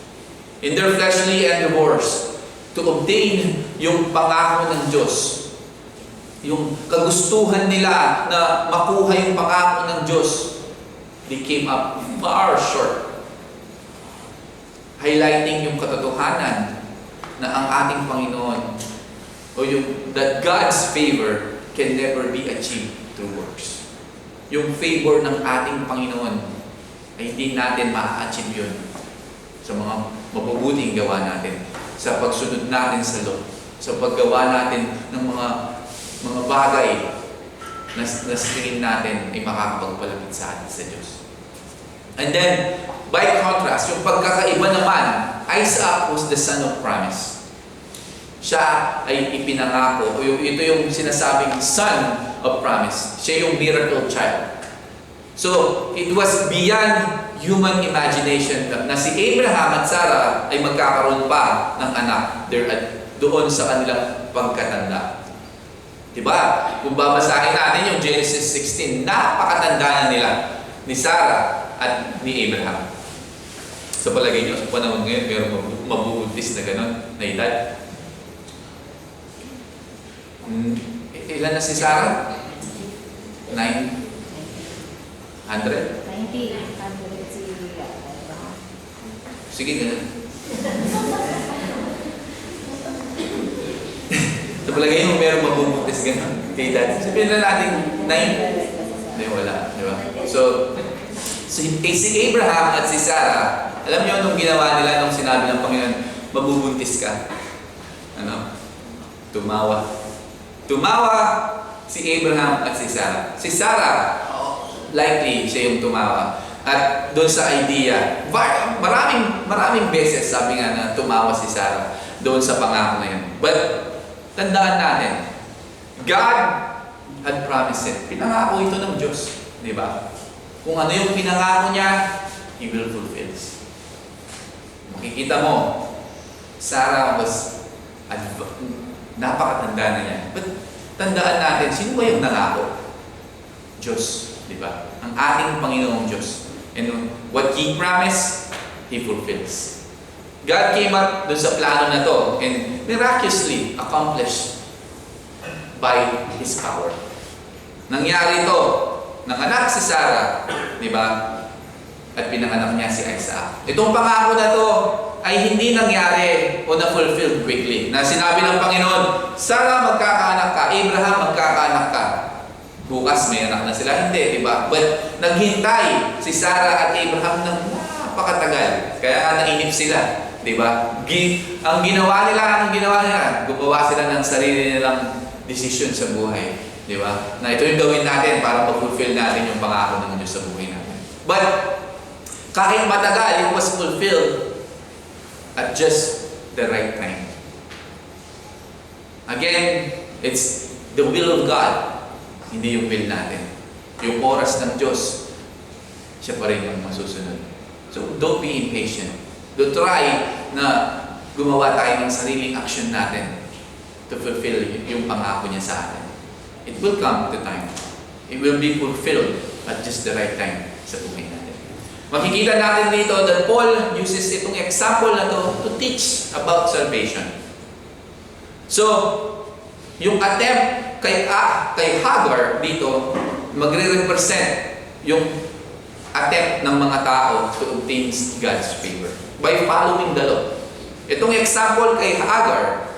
B: In their fleshly endeavors, to obtain yung pangako ng Diyos, yung kagustuhan nila na makuha yung pangako ng Diyos, they came up far short. Highlighting yung katotohanan na ang ating Panginoon o yung that God's favor can never be achieved through works. Yung favor ng ating Panginoon ay hindi natin ma-achieve yun sa mga mabubuting gawa natin, sa pagsunod natin sa law, sa paggawa natin ng mga bagay na sa tingin natin ay makakapagpalapit sa atin sa Diyos. And then, by contrast, yung pagkakaiba naman, Isaac was the son of promise. Siya ay ipinangako, ito yung sinasabing son of promise. Siya yung miracle child. So, it was beyond human imagination na si Abraham at Sarah ay magkakaroon pa ng anak doon sa kanilang pagkatanda. Diba? Kung babasahin natin yung Genesis 16, napakatanda na nila ni Sarah at ni Abraham. Sa palagay nyo, sa panahon ngayon, mayroong mabubuntis na gano'n na edad. Ilan na si Sarah? 900?
C: 90. 100 si Abraham.
B: Sige, ganun. Sa palagay mo, meron mabubuntis gano'n kay dad. Sabihin na natin, 9. Hindi, wala. Diba? So si Abraham at si Sarah, alam niyo nung ginawa nila nung sinabi ng Panginoon, mabubuntis ka. Ano? Tumawa. Tumawa si Abraham at si Sarah. Si Sarah, likely siya yung tumawa. At doon sa idea, maraming beses sabi nga na tumawa si Sarah doon sa pangako na yun. But, tandaan natin, God had promised it. Pinangako ito ng Diyos. Di ba? Kung ano yung pinangako niya, He will fulfill. Makikita mo, Sarah was napakatanda na niya. But tandaan natin, sino ba yung nangako? Diyos. Di ba? Ang ating Panginoong Diyos. And what He promised, He fulfills. God came up dun sa plano na to and miraculously accomplished by His power. Nangyari ito, nanganak si Sarah, di ba? At pinanganak niya si Isaac. Itong pangako na to ay hindi nangyari o na-fulfilled quickly. Na sinabi ng Panginoon, Sarah, magkakaanak ka, Abraham, magkakaanak ka. Bukas may anak na sila, hindi, di ba? But naghintay si Sarah at Abraham ng napakatagal. Kaya nainip sila, di ba? Ang ginawa nila, gumawa sila ng sarili nilang decision sa buhay. Di ba? Na ito yung gawin natin para ma-fulfill natin yung pangako ng Diyos sa buhay natin. But, kahit matagal, it was fulfilled at just the right time. Again, it's the will of God, hindi yung will natin. Yung oras ng Diyos, siya pa rin yung masusunod. So, don't be impatient. Don't try na gumawa tayo ng sariling action natin to fulfill yung pangako niya sa atin. It will come the time. It will be fulfilled at just the right time sa buhay natin. Makikita natin dito that Paul uses itong example na to teach about salvation. So, yung attempt kay Hagar dito, magre-represent yung attempt ng mga tao to obtain God's favor by following the law. Itong example kay Hagar,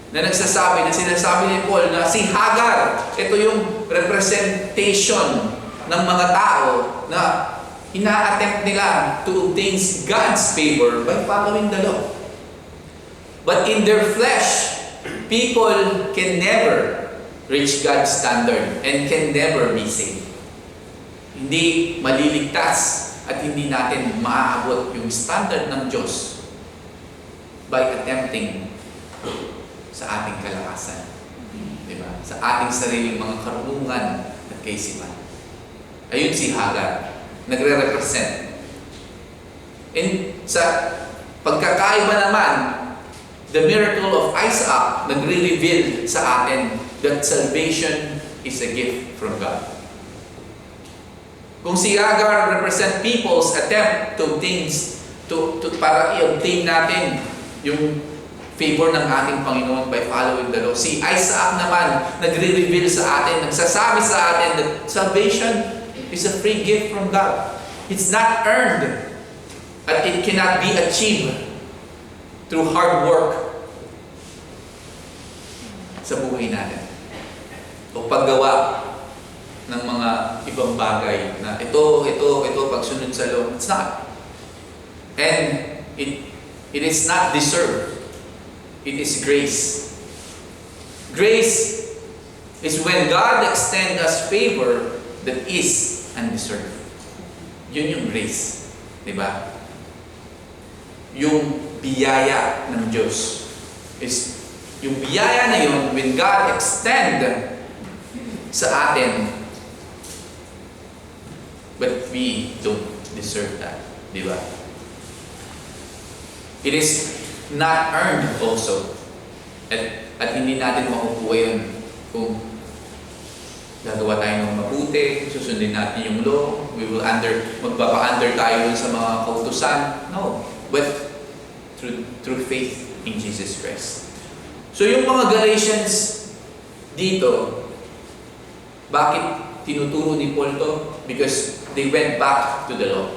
B: na sinasabi ni Paul na si Hagar, ito yung representation ng mga tao na ina-attempt nila to obtain God's favor by following the law. But in their flesh, people can never reach God's standard and can never be saved. Hindi maliligtas at hindi natin maaabot yung standard ng Diyos by attempting sa ating kalakasan. Diba? Sa ating sariling mga karunungan at kaisipan. Ayun si Hagar. Nagre-represent. And sa pagkakaiba naman, the miracle of Isaac nagre-reveal sa atin that salvation is a gift from God. Kung si Hagar represent people's attempt to obtain, para i-obtain natin yung favor ng ating Panginoon by following the law. Si Isaac naman nagre-reveal sa atin, nagsasabi sa atin that salvation is a free gift from God. It's not earned at it cannot be achieved through hard work sa buhay natin o paggawa ng mga ibang bagay na ito, pagsunod sa law. It's not. And it is not deserved. It is grace. Grace is when God extends us favor that is undeserved. Yun yung grace. Diba? Yung biyaya ng Diyos is yung biyaya na yun when God extend sa atin, but we don't deserve that. Diba? It is not earned also. At hindi natin makukuha yun kung gagawa tayo ng mabuti, susundin natin yung law, magpapa-under tayo sa mga kautusan. No. But through faith in Jesus Christ. So yung mga Galatians dito, bakit tinuturo ni Paul to? Because they went back to the law.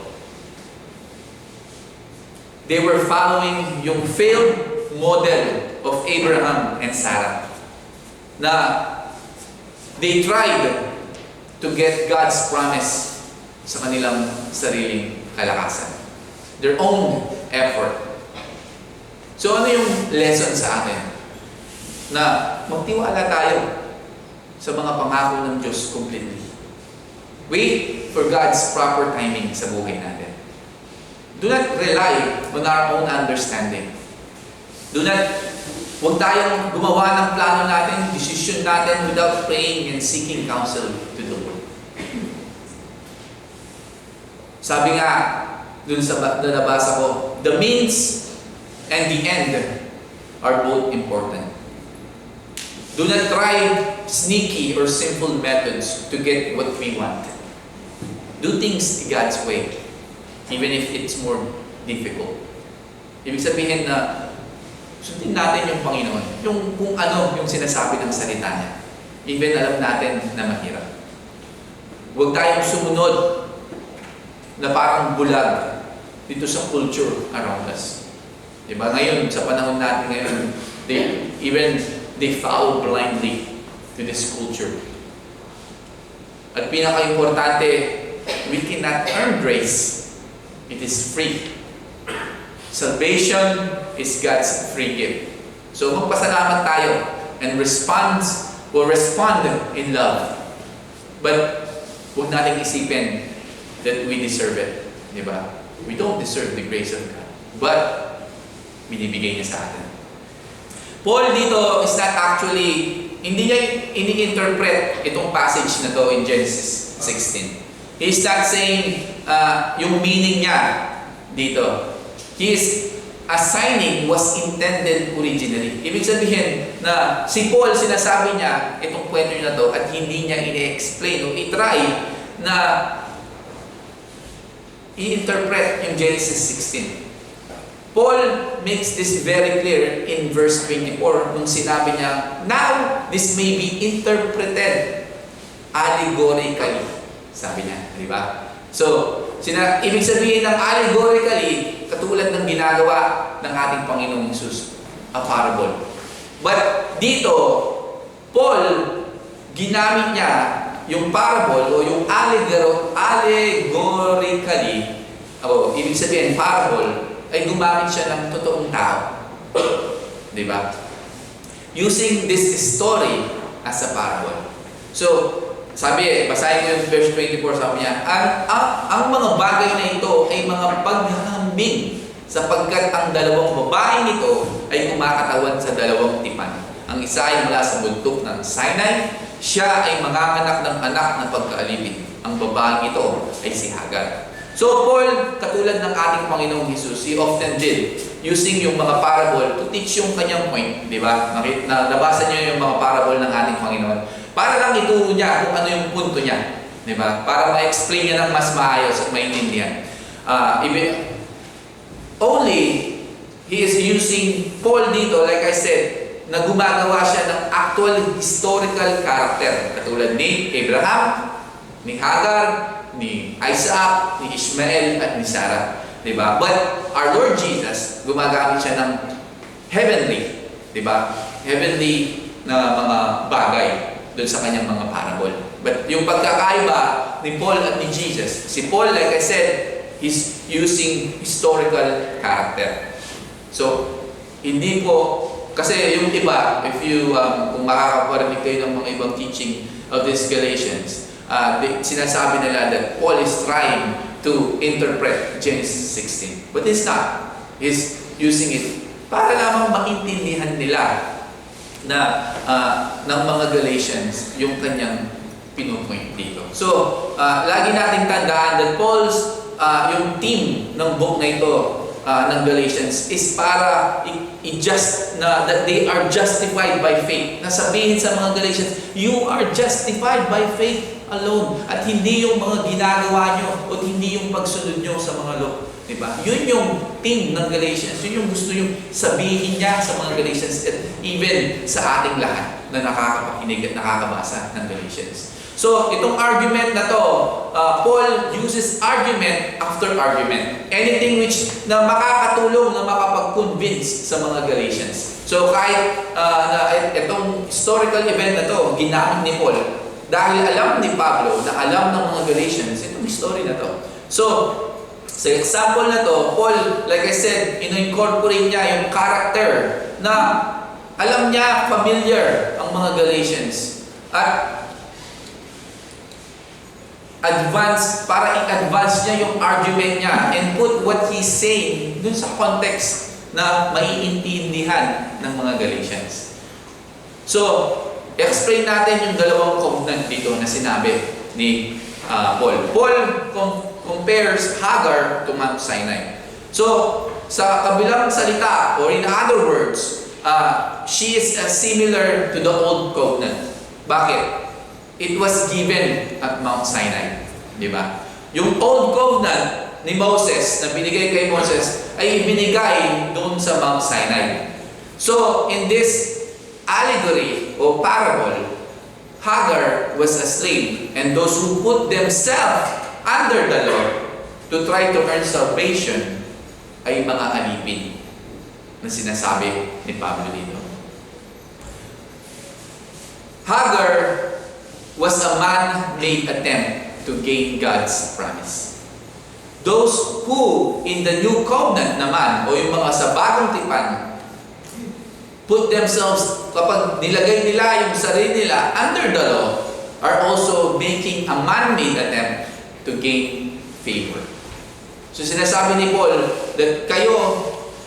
B: They were following yung failed model of Abraham and Sarah. Na they tried to get God's promise sa kanilang sariling kalakasan. Their own effort. So ano yung lesson sa atin? Na magtiwala tayo sa mga pangako ng Diyos completely. Wait for God's proper timing sa buhay natin. Do not rely on our own understanding. Huwag tayong gumawa ng plano natin, decision natin without praying and seeking counsel to the Lord. Sabi nga, dun sa nabasa ko, the means and the end are both important. Do not try sneaky or simple methods to get what we want. Do things God's way, even if it's more difficult. Ibig sabihin na sundin natin yung Panginoon, yung kung ano yung sinasabi ng salita niya. Even alam natin na mahirap. Huwag tayong sumunod na parang bulag dito sa culture around us. Diba? Ngayon, sa panahon natin ngayon, they follow blindly to this culture. At pinaka-importante, we cannot earn grace. It is free. Salvation is God's free gift. So magpasalamat tayo and respond in love. But huwag nating isipin that we deserve it. Diba? We don't deserve the grace of God. But binibigay niya sa atin. Paul dito is not actually, hindi niya ini-interpret itong passage na to in Genesis 16. He's not saying yung meaning niya dito. He is assigning was intended originally. Ibig sabihin na si Paul sinasabi niya itong kwento na to at hindi niya i-explain o i-try na i-interpret yung Genesis 16. Paul makes this very clear in verse 24 nung sinabi niya, now this may be interpreted allegorically. Sabi niya, di ba? So, ibig sabihin ng allegorically, katulad ng ginagawa ng ating Panginoong Jesus, a parable. But dito, Paul, ginamit niya yung parable o yung allegorically, ibig sabihin, parable, ay gumamit siya ng totoong tao. Di ba? Using this story as a parable. So, sabi basahin ko yung verse 24, sabi niya, ang mga bagay na ito ay mga paghahambing sapagkat ang dalawang babaeng ito ay kumakatawan sa dalawang tipan. Ang isa ay mula sa bundok ng Sinai, siya ay manganganak ng anak ng pagkaalipin. Ang babaeng ito ay si Hagar. So Paul, katulad ng ating Panginoong Jesus, he often did using yung mga parable to teach yung kanyang point, di ba? Nabasa niyo yung mga parable ng ating Panginoon. Para lang ituro niya kung ano yung punto niya, di ba? Para ma-explain niya ng mas maayos at maintindihan. Only he is using Paul dito, like I said, na gumagawa siya ng actual historical character, katulad ni Abraham, ni Hagar, ni Isaac, ni Ishmael, at ni Sarah. Diba? But our Lord Jesus, gumagamit siya ng heavenly, diba? Heavenly na mga bagay doon sa kanyang mga parable. But yung pagkakaiba ni Paul at ni Jesus, si Paul, like I said, is using historical character. So, hindi po kasi yung iba, if you, kung makakaparinig kayo ng mga ibang teaching of this Galatians, sinasabi nila that Paul is trying to interpret Genesis 16. But he's not. He's using it para lamang maintindihan nila na ng mga Galatians yung kanyang pinupoint dito. So, lagi nating tandaan that Paul's, yung theme ng book na ito, ng Galatians, is para that they are justified by faith. Nasabihin sa mga Galatians, you are justified by faith alone. At hindi yung mga ginagawa nyo o hindi yung pagsunod nyo sa mga law. Diba? Yun yung theme ng Galatians. Yun yung gusto yung sabihin niya sa mga Galatians at even sa ating lahat na nakakapakinig at nakakabasa ng Galatians. So, itong argument na to, Paul uses argument after argument. Anything which na makakatulong na makapag-convince sa mga Galatians. So, kahit itong historical event na to, ginamit ni Paul, dahil alam ni Pablo na alam ng mga Galatians, itong story na to. So, sa example na to, Paul, like I said, ino-incorporate niya yung character na alam niya, familiar ang mga Galatians. At para i-advance niya yung argument niya and put what he's saying dun sa context na maiintindihan ng mga Galatians. So, explain natin yung dalawang covenant dito na sinabi ni Paul. Paul compares Hagar to Mount Sinai. So, sa kabilang salita, or in other words, she is similar to the old covenant. Bakit? It was given at Mount Sinai. Di ba? Yung old covenant ni Moses, na binigay kay Moses, ay ibinigay doon sa Mount Sinai. So, in this allegory o parable, Hagar was a slave, and those who put themselves under the law to try to earn salvation ay mga alipin na sinasabi ni Pablo dito. Hagar was a man-made attempt to gain God's promise. Those who in the new covenant naman, o yung mga sa bagong tipan, put themselves, kapag nilagay nila yung sarili nila under the law, are also making a man-made attempt to gain favor. So sinasabi ni Paul that kayo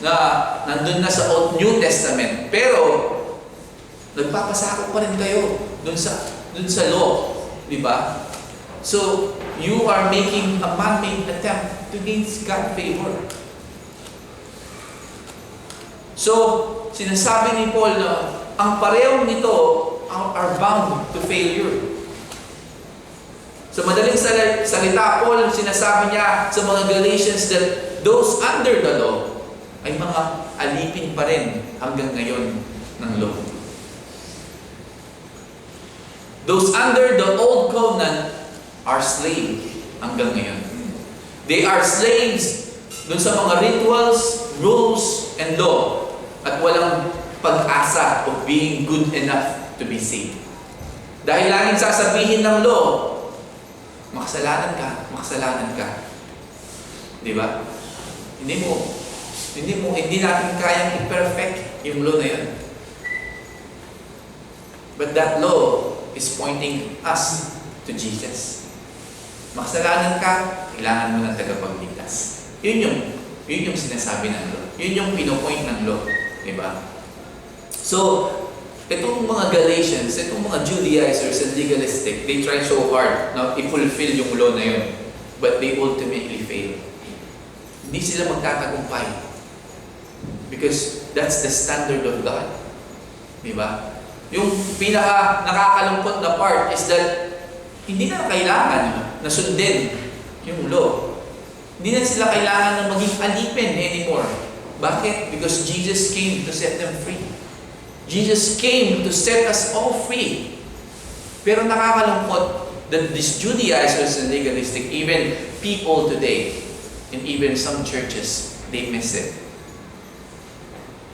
B: na nandun na sa New Testament, pero nagpapasakop pa rin kayo dun sa law, di ba? So, you are making a man-made attempt to gain God's favor. So, sinasabi ni Paul na ang parehong nito are bound to failure. Sa madaling salita, Paul, sinasabi niya sa mga Galatians that those under the law ay mga alipin pa rin hanggang ngayon ng law. Those under the old covenant are slaves hanggang ngayon. They are slaves dun sa mga rituals, rules, and law, at walang pag-asa of being good enough to be saved. Dahil laging sasabihin ng law, makasalanan ka. Di ba? Hindi natin kayang i-perfect yung law na yun. But that law is pointing us to Jesus. Makasalanan ka, kailangan mo ng tagapagligtas. Yun yung sinasabi ng law. Yun yung pinopoint ng law. Diba? So, itong mga Galatians, itong mga Judaizers and legalistic, they try so hard na i-fulfill yung law na yun. But they ultimately fail. Hindi sila magtatagumpay. Because that's the standard of God. Diba? Yung pinaka nakakalungkot na part is that hindi na kailangan na sundin yung law. Hindi na sila kailangan na maging alipin anymore. Bakit? Because Jesus came to set them free. Jesus came to set us all free. Pero nakakalungkot that these Judaizers and legalistic, even people today, and even some churches, they miss it.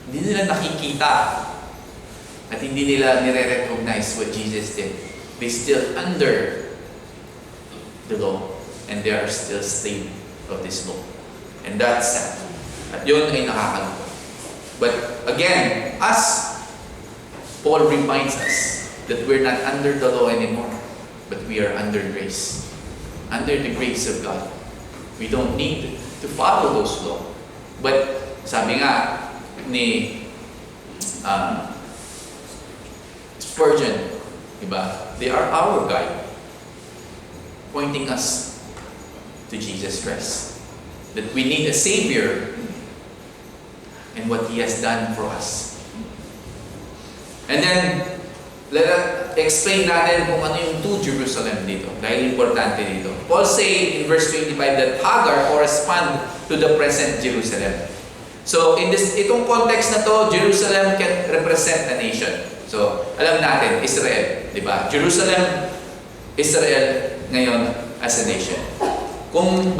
B: Hindi nila nakikita at hindi nila nire-recognize what Jesus did. They still under the law and they are still slave of this law. And that's sad. At yun ay nakakalungkot. But again, us Paul reminds us that we're not under the law anymore, but we are under grace. Under the grace of God. We don't need to follow those laws. But sabi nga ni Spurgeon, diba? They are our guide, pointing us to Jesus Christ. That we need a Savior and what He has done for us. And then, let us explain natin kung ano yung to Jerusalem dito. Dahil importante dito. Paul say in verse 25 that Hagar correspond to the present Jerusalem. So, in itong context na to, Jerusalem can represent a nation. So, alam natin, Israel. Diba? Jerusalem, Israel ngayon as a nation. Kung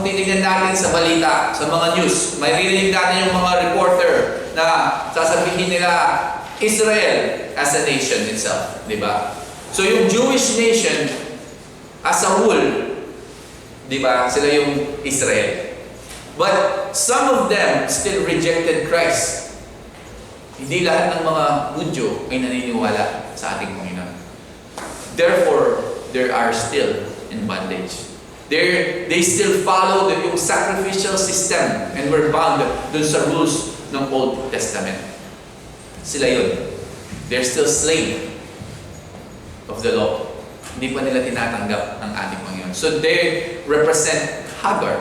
B: titignan natin sa balita, sa mga news, may ririnig natin yung mga reporter na sasabihin nila Israel as a nation itself, di ba? So yung Jewish nation as a whole, di ba? Sila yung Israel. But some of them still rejected Christ. Hindi lahat ng mga Hudyo ay naniniwala sa ating Panginoon. Therefore, they are still in bondage. They still follow yung sacrificial system and were bound dun sa rules ng Old Testament. Sila yun. They're still slave of the law. Hindi pa nila tinatanggap ang ating Panginoon. So they represent Hagar.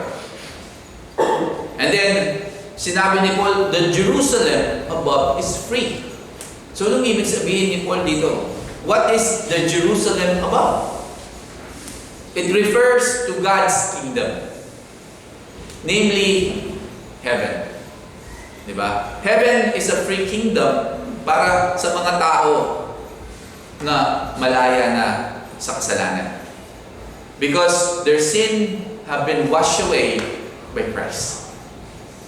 B: And then, sinabi ni Paul, the Jerusalem above is free. So anong ibig sabihin ni Paul dito? What is the Jerusalem above? It refers to God's kingdom. Namely, heaven. Diba? Heaven is a free kingdom para sa mga tao na malaya na sa kasalanan. Because their sin have been washed away by Christ.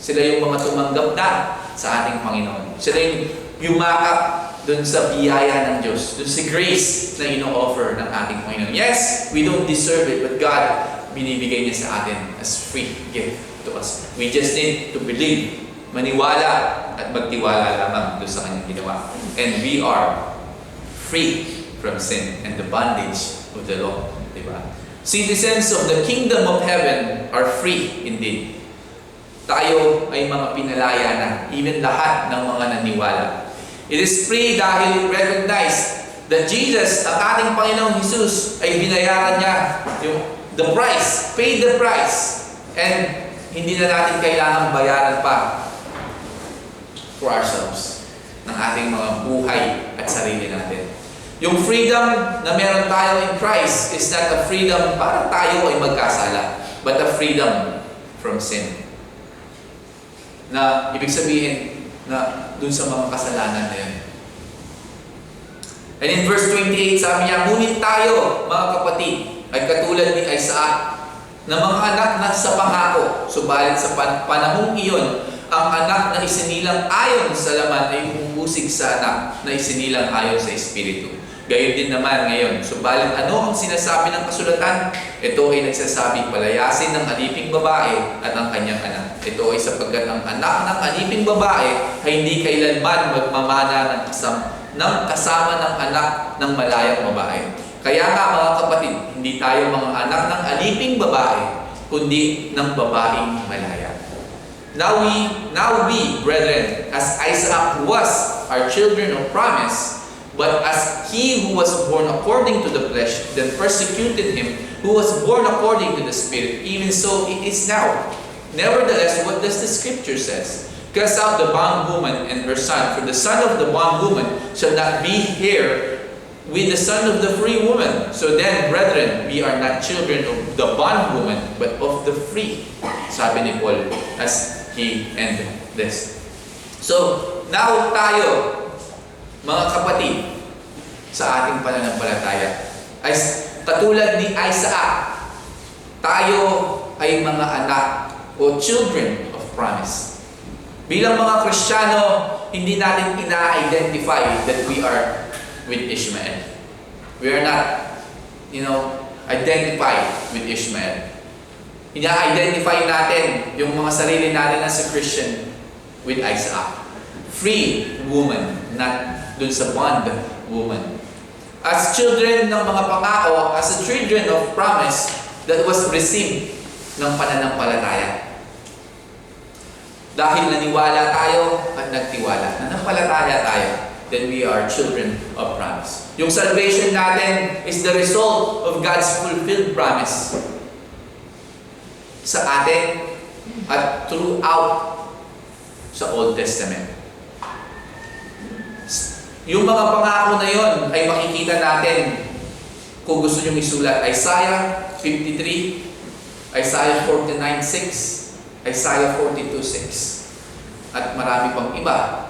B: Sila yung mga tumanggap na sa ating Panginoon. Sila yung yumakap dun sa biyaya ng Diyos, dun sa grace na ino-offer ng ating Panginoon. Yes, we don't deserve it, but God binibigay niya sa atin as free gift to us. We just need to believe, maniwala at magtiwala lamang doon sa kanyang ginawa. And we are free from sin and the bondage of the law. Diba? Citizens of the kingdom of heaven are free indeed. Tayo ay mga pinalaya na, even lahat ng mga naniwala. It is free dahil recognize that Jesus, ang ating Panginoong Jesus, ay binayaran niya the price, paid the price. And hindi na natin kailangan bayaran pa for ourselves ng ating mga buhay at sarili natin. Yung freedom na meron tayo in Christ is not a freedom para tayo ay magkasala, but a freedom from sin. Na ibig sabihin na dun sa mga kasalanan na yun. And in verse 28, sabi niya, ngunit tayo, mga kapatid, ay katulad ni Isaac, na mga anak na sa pangako, subalit sa panahong iyon, ang anak na isinilang ayon sa laman ay umusig sa anak na isinilang ayon sa Espiritu. Gayon din naman ngayon. Subalit ano ang sinasabi ng kasulatan? Ito ay nagsasabi, palayasin ng aliping babae at ang kanyang anak. Ito ay sapagkat ang anak ng aliping babae ay hindi kailanman magmamana ng kasama ng anak ng malayang babae. Kaya nga mga kapatid, hindi tayo mga anak ng aliping babae, kundi ng babaeng malaya. Now we, brethren, as Isaac was our children of promise, but as he who was born according to the flesh, then persecuted him who was born according to the Spirit, even so it is now. Nevertheless, what does the Scripture says? Cast out the bondwoman and her son, for the son of the bondwoman shall not be heir with the son of the free woman. So then, brethren, we are not children of the bondwoman, but of the free. Sabi ni Paul as he ended this. So, now tayo, mga kapatid, sa ating pananampalataya, ay katulad ni Isaac, tayo ay mga anak o children of promise. Bilang mga Kristiyano, hindi natin ina-identify that we are with Ishmael. We are not, identified with Ishmael. Ina-identify natin yung mga sarili natin as a Christian with Isaac. Free woman, not dun sa bond woman. As children ng mga pangako, as a children of promise that was received ng pananampalataya. Dahil naniwala tayo at nagtiwala, nanampalataya tayo, then we are children of promise. Yung salvation natin is the result of God's fulfilled promise sa atin at throughout sa Old Testament. Yung mga pangako na yon ay makikita natin kung gusto nyo isulat Isaiah 53, Isaiah 49:6, Isaiah 42:6 at marami pang iba.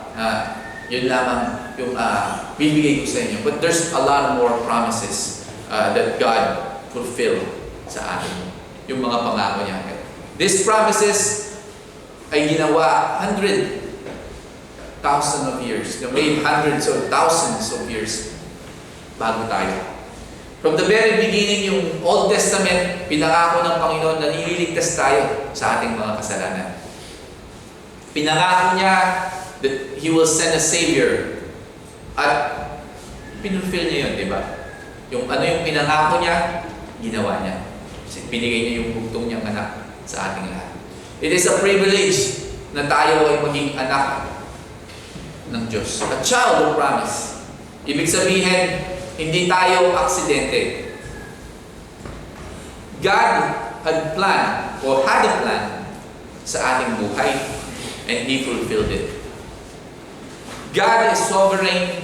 B: Yun lamang yung bibigay ko sa inyo. But there's a lot more promises that God fulfilled sa atin. Yung mga pangako niya. These promises ay ginawa 100,000 of years. Made hundreds of thousands of years bago tayo. From the very beginning, yung Old Testament, pinangako ng Panginoon na ililigtas tayo sa ating mga kasalanan. Pinangako niya that He will send a Savior. At pinulfill niya yun, di ba? Yung ano yung pinangako niya, ginawa niya. Binigay niya yung bugtong niyang anak sa ating lahat. It is a privilege na tayo ay maging anak ng Diyos. A child of promise. Ibig sabihin, hindi tayo aksidente. God had planned or had a plan sa ating buhay and He fulfilled it. God is sovereign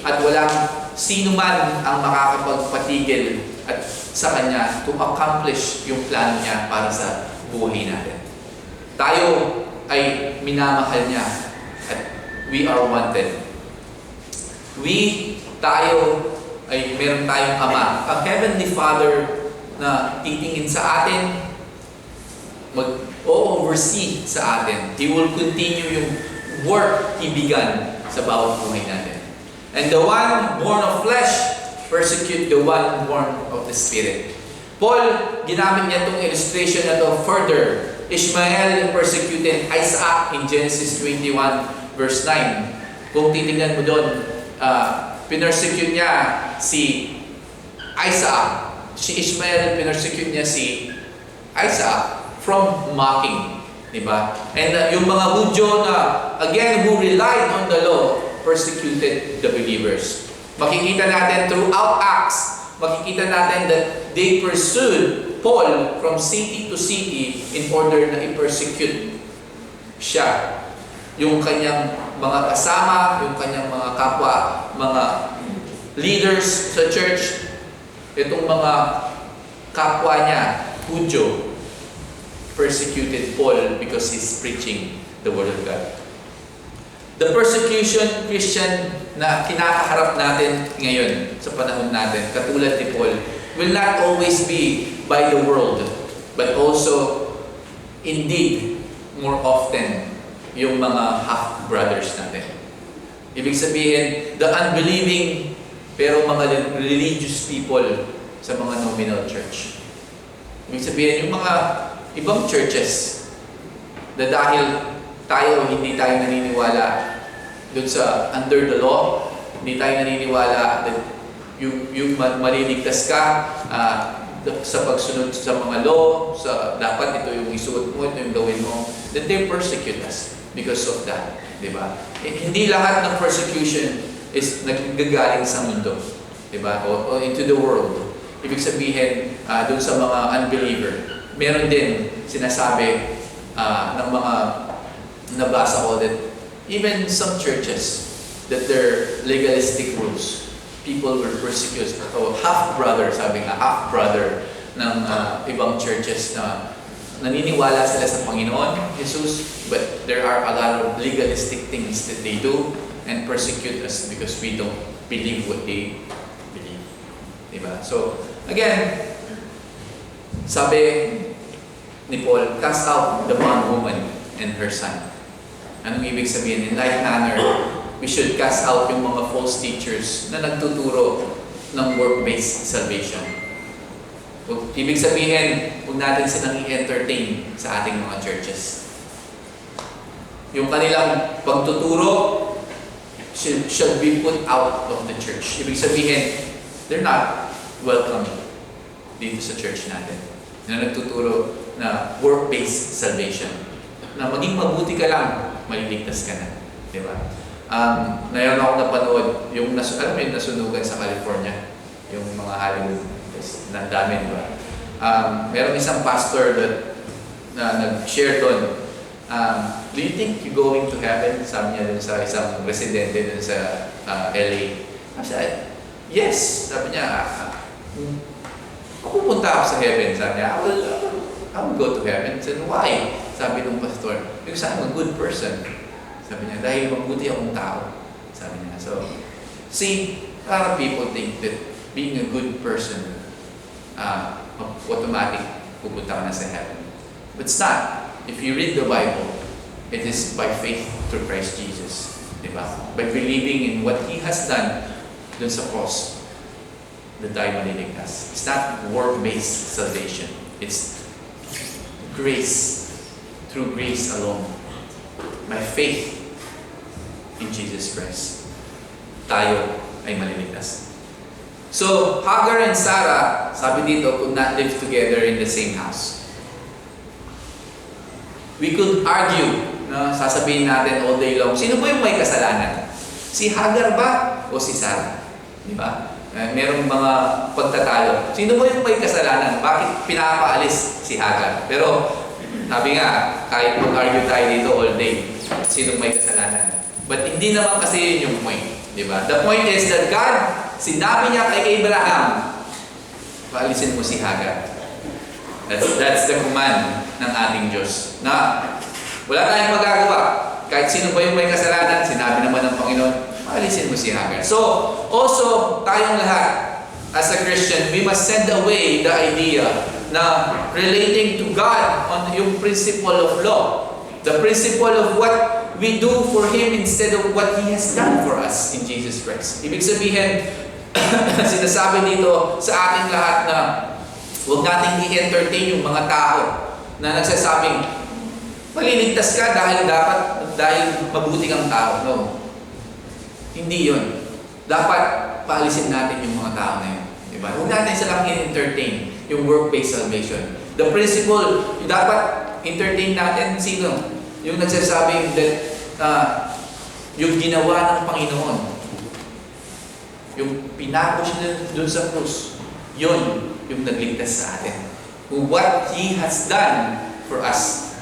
B: at walang sino man ang makakapagpatigil at sa Kanya to accomplish yung plano niya para sa buhay natin. Tayo ay minamahal niya at we are wanted. Tayo ay meron tayong Ama, a Heavenly Father na titingin sa atin, mag-oversee sa atin. He will continue yung work He began sa bawat buhay natin. And the one born of flesh persecute the one born of the Spirit. Paul, ginamit niya itong illustration na ito further. Ishmael persecuted Isaac in Genesis 21 verse 9. Kung titingnan mo doon, pinersecute niya si Isaac. Si Ishmael, pinersecute niya si Isaac from mocking. Diba? And yung mga Hudyo na, again, who relied on the law, persecuted the believers. Makikita natin throughout Acts, makikita natin that they pursued Paul from city to city in order na i-persecute siya. Yung kanyang mga kasama, yung kanyang mga kapwa, mga leaders sa church, itong mga kapwa niya, Hudyo, persecuted Paul because he's preaching the Word of God. The persecution, Christian, na kinakaharap natin ngayon sa panahon natin, katulad ni Paul, will not always be by the world, but also, indeed, more often, yung mga half-brothers natin. Ibig sabihin, the unbelieving, pero mga religious people sa mga nominal church. Ibig sabihin, yung mga ibang churches, na dahil hindi tayo naniniwala dun sa under the law, hindi tayo naniniwala that yung maliligtas ka sa pagsunod sa mga law, dapat ito yung isuot mo, ito yung gawin mo, then they persecute us because of that. Diba? Hindi lahat ng persecution is nagagaling sa mundo. Diba? O into the world. Ibig sabihin, dun sa mga unbeliever, meron din sinasabi ng mga nabasa ko that even some churches that their legalistic rules, people were persecuted. O half-brother, sabi nga, half-brother ng ibang churches na naniniwala sila sa Panginoon, Jesus, but there are a lot of legalistic things that they do and persecute us because we don't believe what they believe. Diba? So, again, sabi ni Paul, cast out the bondwoman and her son. Anong ibig sabihin? In like manner, we should cast out yung mga false teachers na nagtuturo ng work-based salvation. Ibig sabihin, huwag natin silang i-entertain sa ating mga churches. Yung kanilang pagtuturo, should be put out of the church. Ibig sabihin, they're not welcome dito sa church natin. Na nagtuturo na work-based salvation. Na maging mabuti ka lang, maliligtas ka na. Di ba? Ngayon ako napanood, yung alam mo yung nasunugan sa California, yung mga Hollywood, nandami, di ba? Merong isang pastor na nag-share doon. Do you think you're going to heaven? Sabi niya dun sa isang residente dun sa LA. Sabi, yes. Sabi niya, pupunta ako sa heaven. Sabi niya, I will go to heaven. Sabi, why? Sabi ng pastor, because I'm a good person. Sabi niya, dahil mabuti akong tao. Sabi niya. So, see, a lot of people think that being a good person, automatic, pupunta ka na sa heaven. But it's not. If you read the Bible, it is by faith through Christ Jesus. Diba? By believing in what He has done dun sa cross, that tayo maliligtas. It's not work-based salvation. It's grace. Through grace alone. By faith in Jesus Christ, tayo ay maliligtas. So, Hagar and Sarah, sabi dito, could not live together in the same house. We could argue, no? Sasabihin natin all day long, sino ba yung may kasalanan? Si Hagar ba o si Sarah? Di ba? Merong mga pagtatalo. Sino ba yung may kasalanan? Bakit pinapaalis si Hagar? Pero, sabi nga, kahit mag-argue tayo dito all day, sino may kasalanan? But hindi naman kasi yun yung point. Di ba? The point is that God, sinabi niya kay Abraham, paalisin mo si Hagar. That's the command ng ating Diyos. Na wala tayong magagawa. Kahit sino ba yung may kasalanan, sinabi naman ng Panginoon, paalisin mo si Hagar. So, also, tayong lahat, as a Christian, we must send away the idea na relating to God on yung principle of law. The principle of what we do for Him instead of what He has done for us in Jesus Christ. Ibig sabihin, sinasabi dito sa ating lahat na huwag nating i-entertain yung mga tao na nagsasabing, maliligtas ka dahil mabuti kang tao. No. Hindi yun. Dapat paalisin natin yung mga tao na yun. Diba? Huwag natin silang i-entertain yung work-based salvation. The principle, dapat entertain natin sino? Yung nagsasabing that yung ginawa ng Panginoon, yung pinapos niya dun sa krus, yun yung nagligtas sa atin. What He has done for us.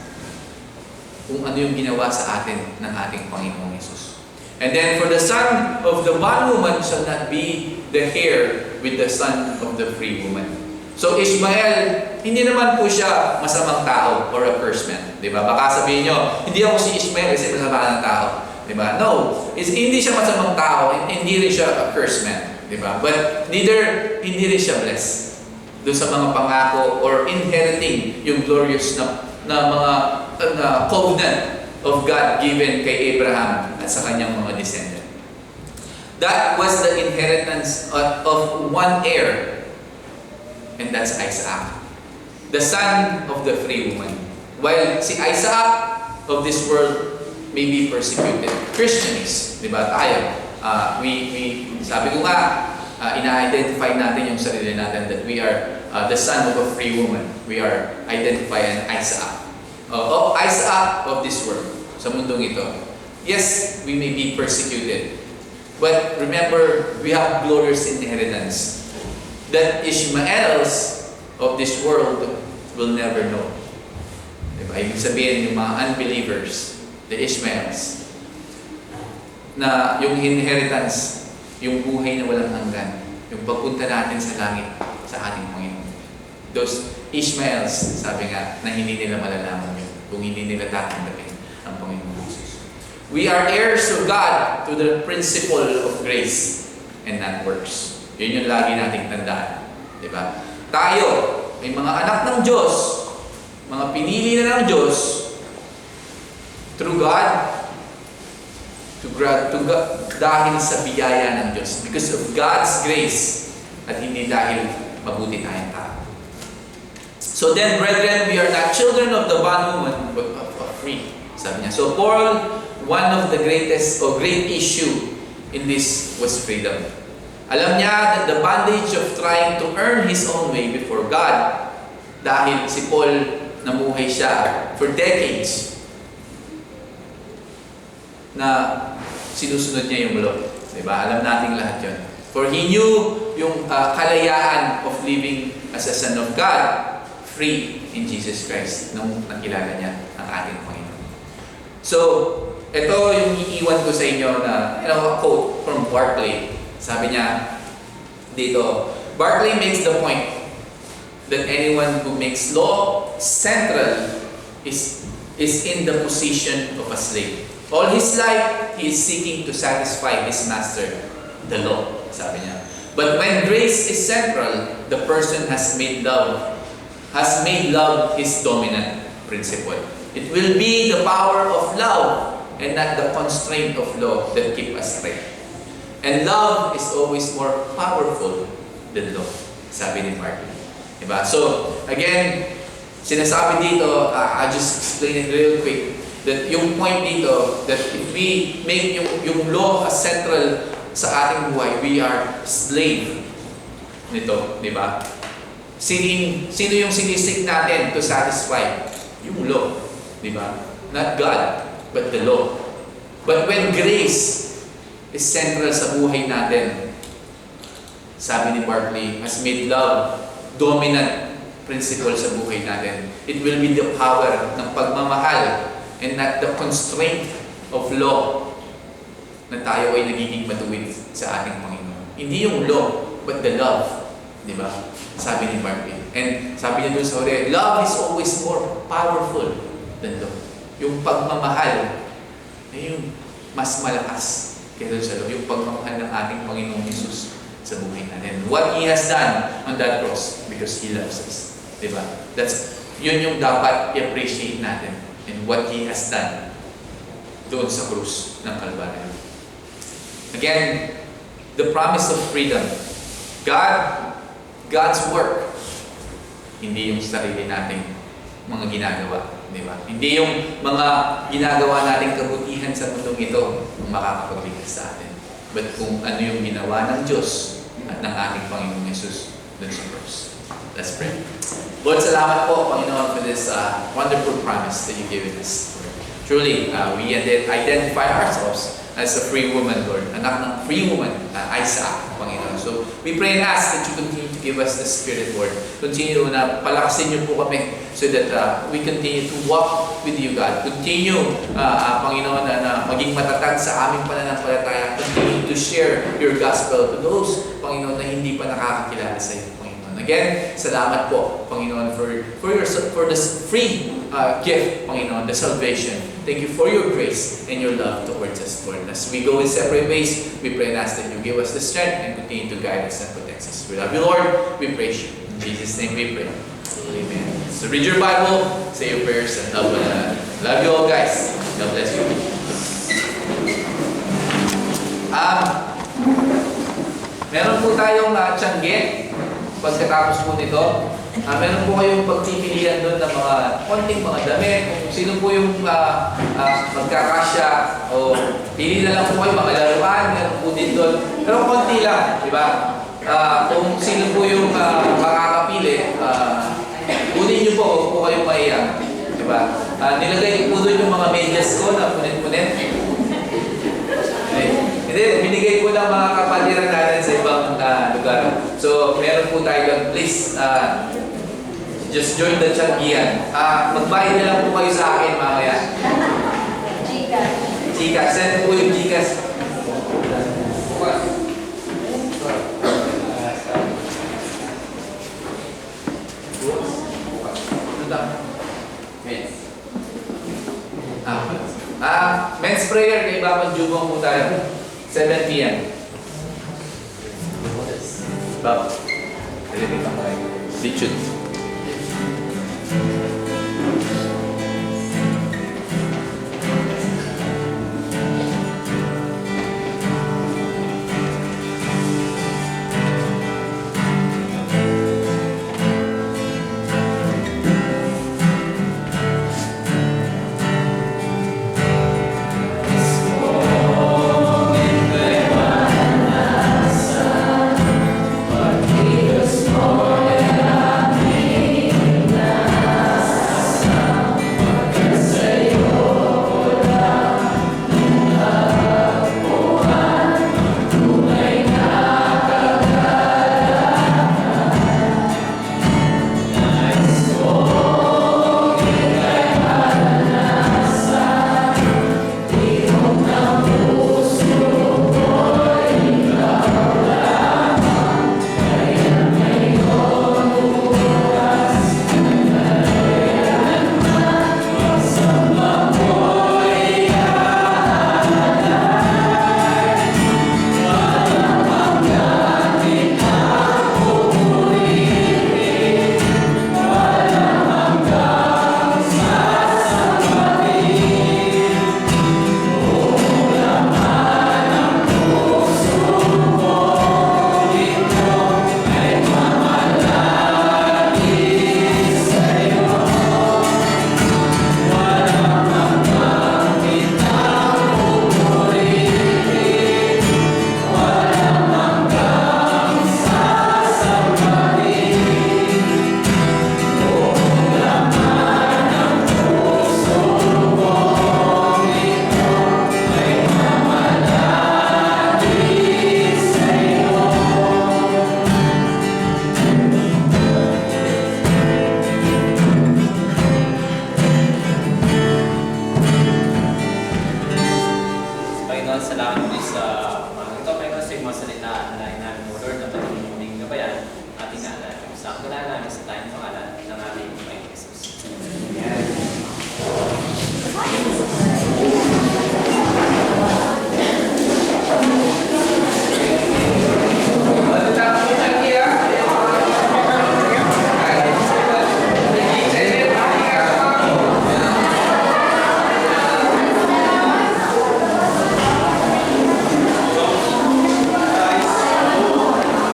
B: Kung ano yung ginawa sa atin ng ating Panginoong Hesus. And then, for the son of the bondwoman shall not be the heir with the son of the free woman. So, Ishmael, hindi naman po siya masamang tao or a cursed man. Diba? Baka sabihin nyo, hindi ako si Ishmael kasi masama ng tao. Diba? No, hindi siya masamang tao, hindi rin siya a cursed man. Diba? But hindi rin siya blessed. Doon sa mga pangako or inheriting yung glorious na mga covenant of God given kay Abraham at sa kanyang mga descendant. That was the inheritance of one heir. And that's Isaac, the son of the free woman. While si Isaac of this world may be persecuted. Christians, di ba? Tayo, sabi ko nga, ina-identify natin yung sarili natin that we are the son of a free woman. We are identifying Isaac. Isaac of this world, sa mundong ito. Yes, we may be persecuted. But remember, we have glorious inheritance that Ishmaels of this world will never know. Diba? Ibig sabihin yung mga unbelievers, the Ishmaels, na yung inheritance, yung buhay na walang hanggan, yung pagpunta natin sa langit sa ating Panginoon. Those Ishmaels, sabi nga, na hindi nila malalaman yun kung hindi nila tatanggapin ang Panginoon Jesus. We are heirs of God to the principle of grace and not works. Yun yung lagi nating tandaan. Diba? Tayo, may mga anak ng Diyos, mga pinili na ng Diyos, through God, dahil sa biyaya ng Diyos. Because of God's grace, at hindi dahil mabuti tayong tao. So then, brethren, we are not children of the bondwoman, but of free. Sabi niya. So, Paul, one of the greatest or great issue in this was freedom. Alam niya that the bondage of trying to earn his own way before God, dahil si Paul namuhay siya for decades na sinusunod niya yung law. Diba? Alam nating lahat yun. For he knew yung kalayaan of living as a son of God, free in Jesus Christ, nung nakilala niya ang ating Panginoon. So, ito yung iiwan ko sa inyo na a quote from Barclay. Sabi niya dito, Barclay makes the point that anyone who makes law central is in the position of a slave. All his life, he is seeking to satisfy his master, the law, sabi niya. But when grace is central, the person has made love his dominant principle. It will be the power of love and not the constraint of law that keep us straight. And love is always more powerful than law, sabi ni Barclay. Diba? So, again, sinasabi dito, I'll just explain it real quick, that yung point dito, that if we make yung law as central sa ating buhay, we are slave nito, di ba? Sino yung sinisik natin to satisfy? Yung law, di ba? Not God, but the law. But when grace is central sa buhay natin, sabi ni Barclay, has made love dominant principle sa buhay natin. It will be the power ng pagmamahal and not the constraint of law na tayo ay nagiging matuwid sa ating Panginoon. Hindi yung law, but the love. Di ba? Sabi ni Barclay. And sabi niya doon sa huli, love is always more powerful than law. Yung pagmamahal ay yung mas malakas kaysa sa law. Yung pagmamahal ng ating Panginoong Jesus sa buhay natin. What He has done on that cross because He loves us. Diba? Yun yung dapat i-appreciate natin in what He has done doon sa krus ng Kalbaryo. Again, the promise of freedom. God's work. Hindi yung sarili nating mga ginagawa. Diba? Hindi yung mga ginagawa nating kabutihan sa mundong ito ang makakapagligtas sa atin. But kung ano yung ginawa ng Diyos at ng ating Panginoong Jesus dun sa cross. Let's pray. Lord, salamat po, Panginoon, for this wonderful promise that you've given us. Truly, we identify ourselves as a free woman, Lord. Anak ng free woman, Isaac, Panginoon. So, we pray and ask that you continue to give us the Spirit, Lord. Continue na palakasin niyo po kami so that we continue to walk with you, God. Continue, Panginoon, na maging matatag sa aming pananampalataya. Continue to share your gospel to those, Panginoon, na hindi pa nakakakilala sa iyo, Panginoon. Again, salamat po, Panginoon, for this free gift, Panginoon, the salvation. Thank you for your grace and your love towards us, Lord. As we go in separate ways, we pray and ask that you give us the strength and continue to guide us and protect us. We love you, Lord. We praise you. In Jesus' name we pray. Amen. So read your Bible, say your prayers, and love one another. Love you all, guys. God bless you. Meron po tayong tiyangge. Pagkatapos po nito, meron po kayong pagpipilian doon ng mga konting mga damit. Kung sino po yung magkakasya o pili na lang po kayo mga laruan, meron po din doon. Pero konti lang, di ba? Kung sino po yung makakapili, kunin nyo po, huwag po kayong maiyak. Di ba? Nilagay po doon yung mga medyas ko na punit-punit. Hindi, binigay po ng mga kapatiran natin sa ibang lugar. So, meron po tayo doon. Please, just join the tiyanggihan. Magbayad na lang po kayo sa akin mamaya. Gcash. Send po yung Gcash. Men's prayer kay Bapang Jubong po tayo. 7 p.m. Bap. Pwede pa kayo. Did you?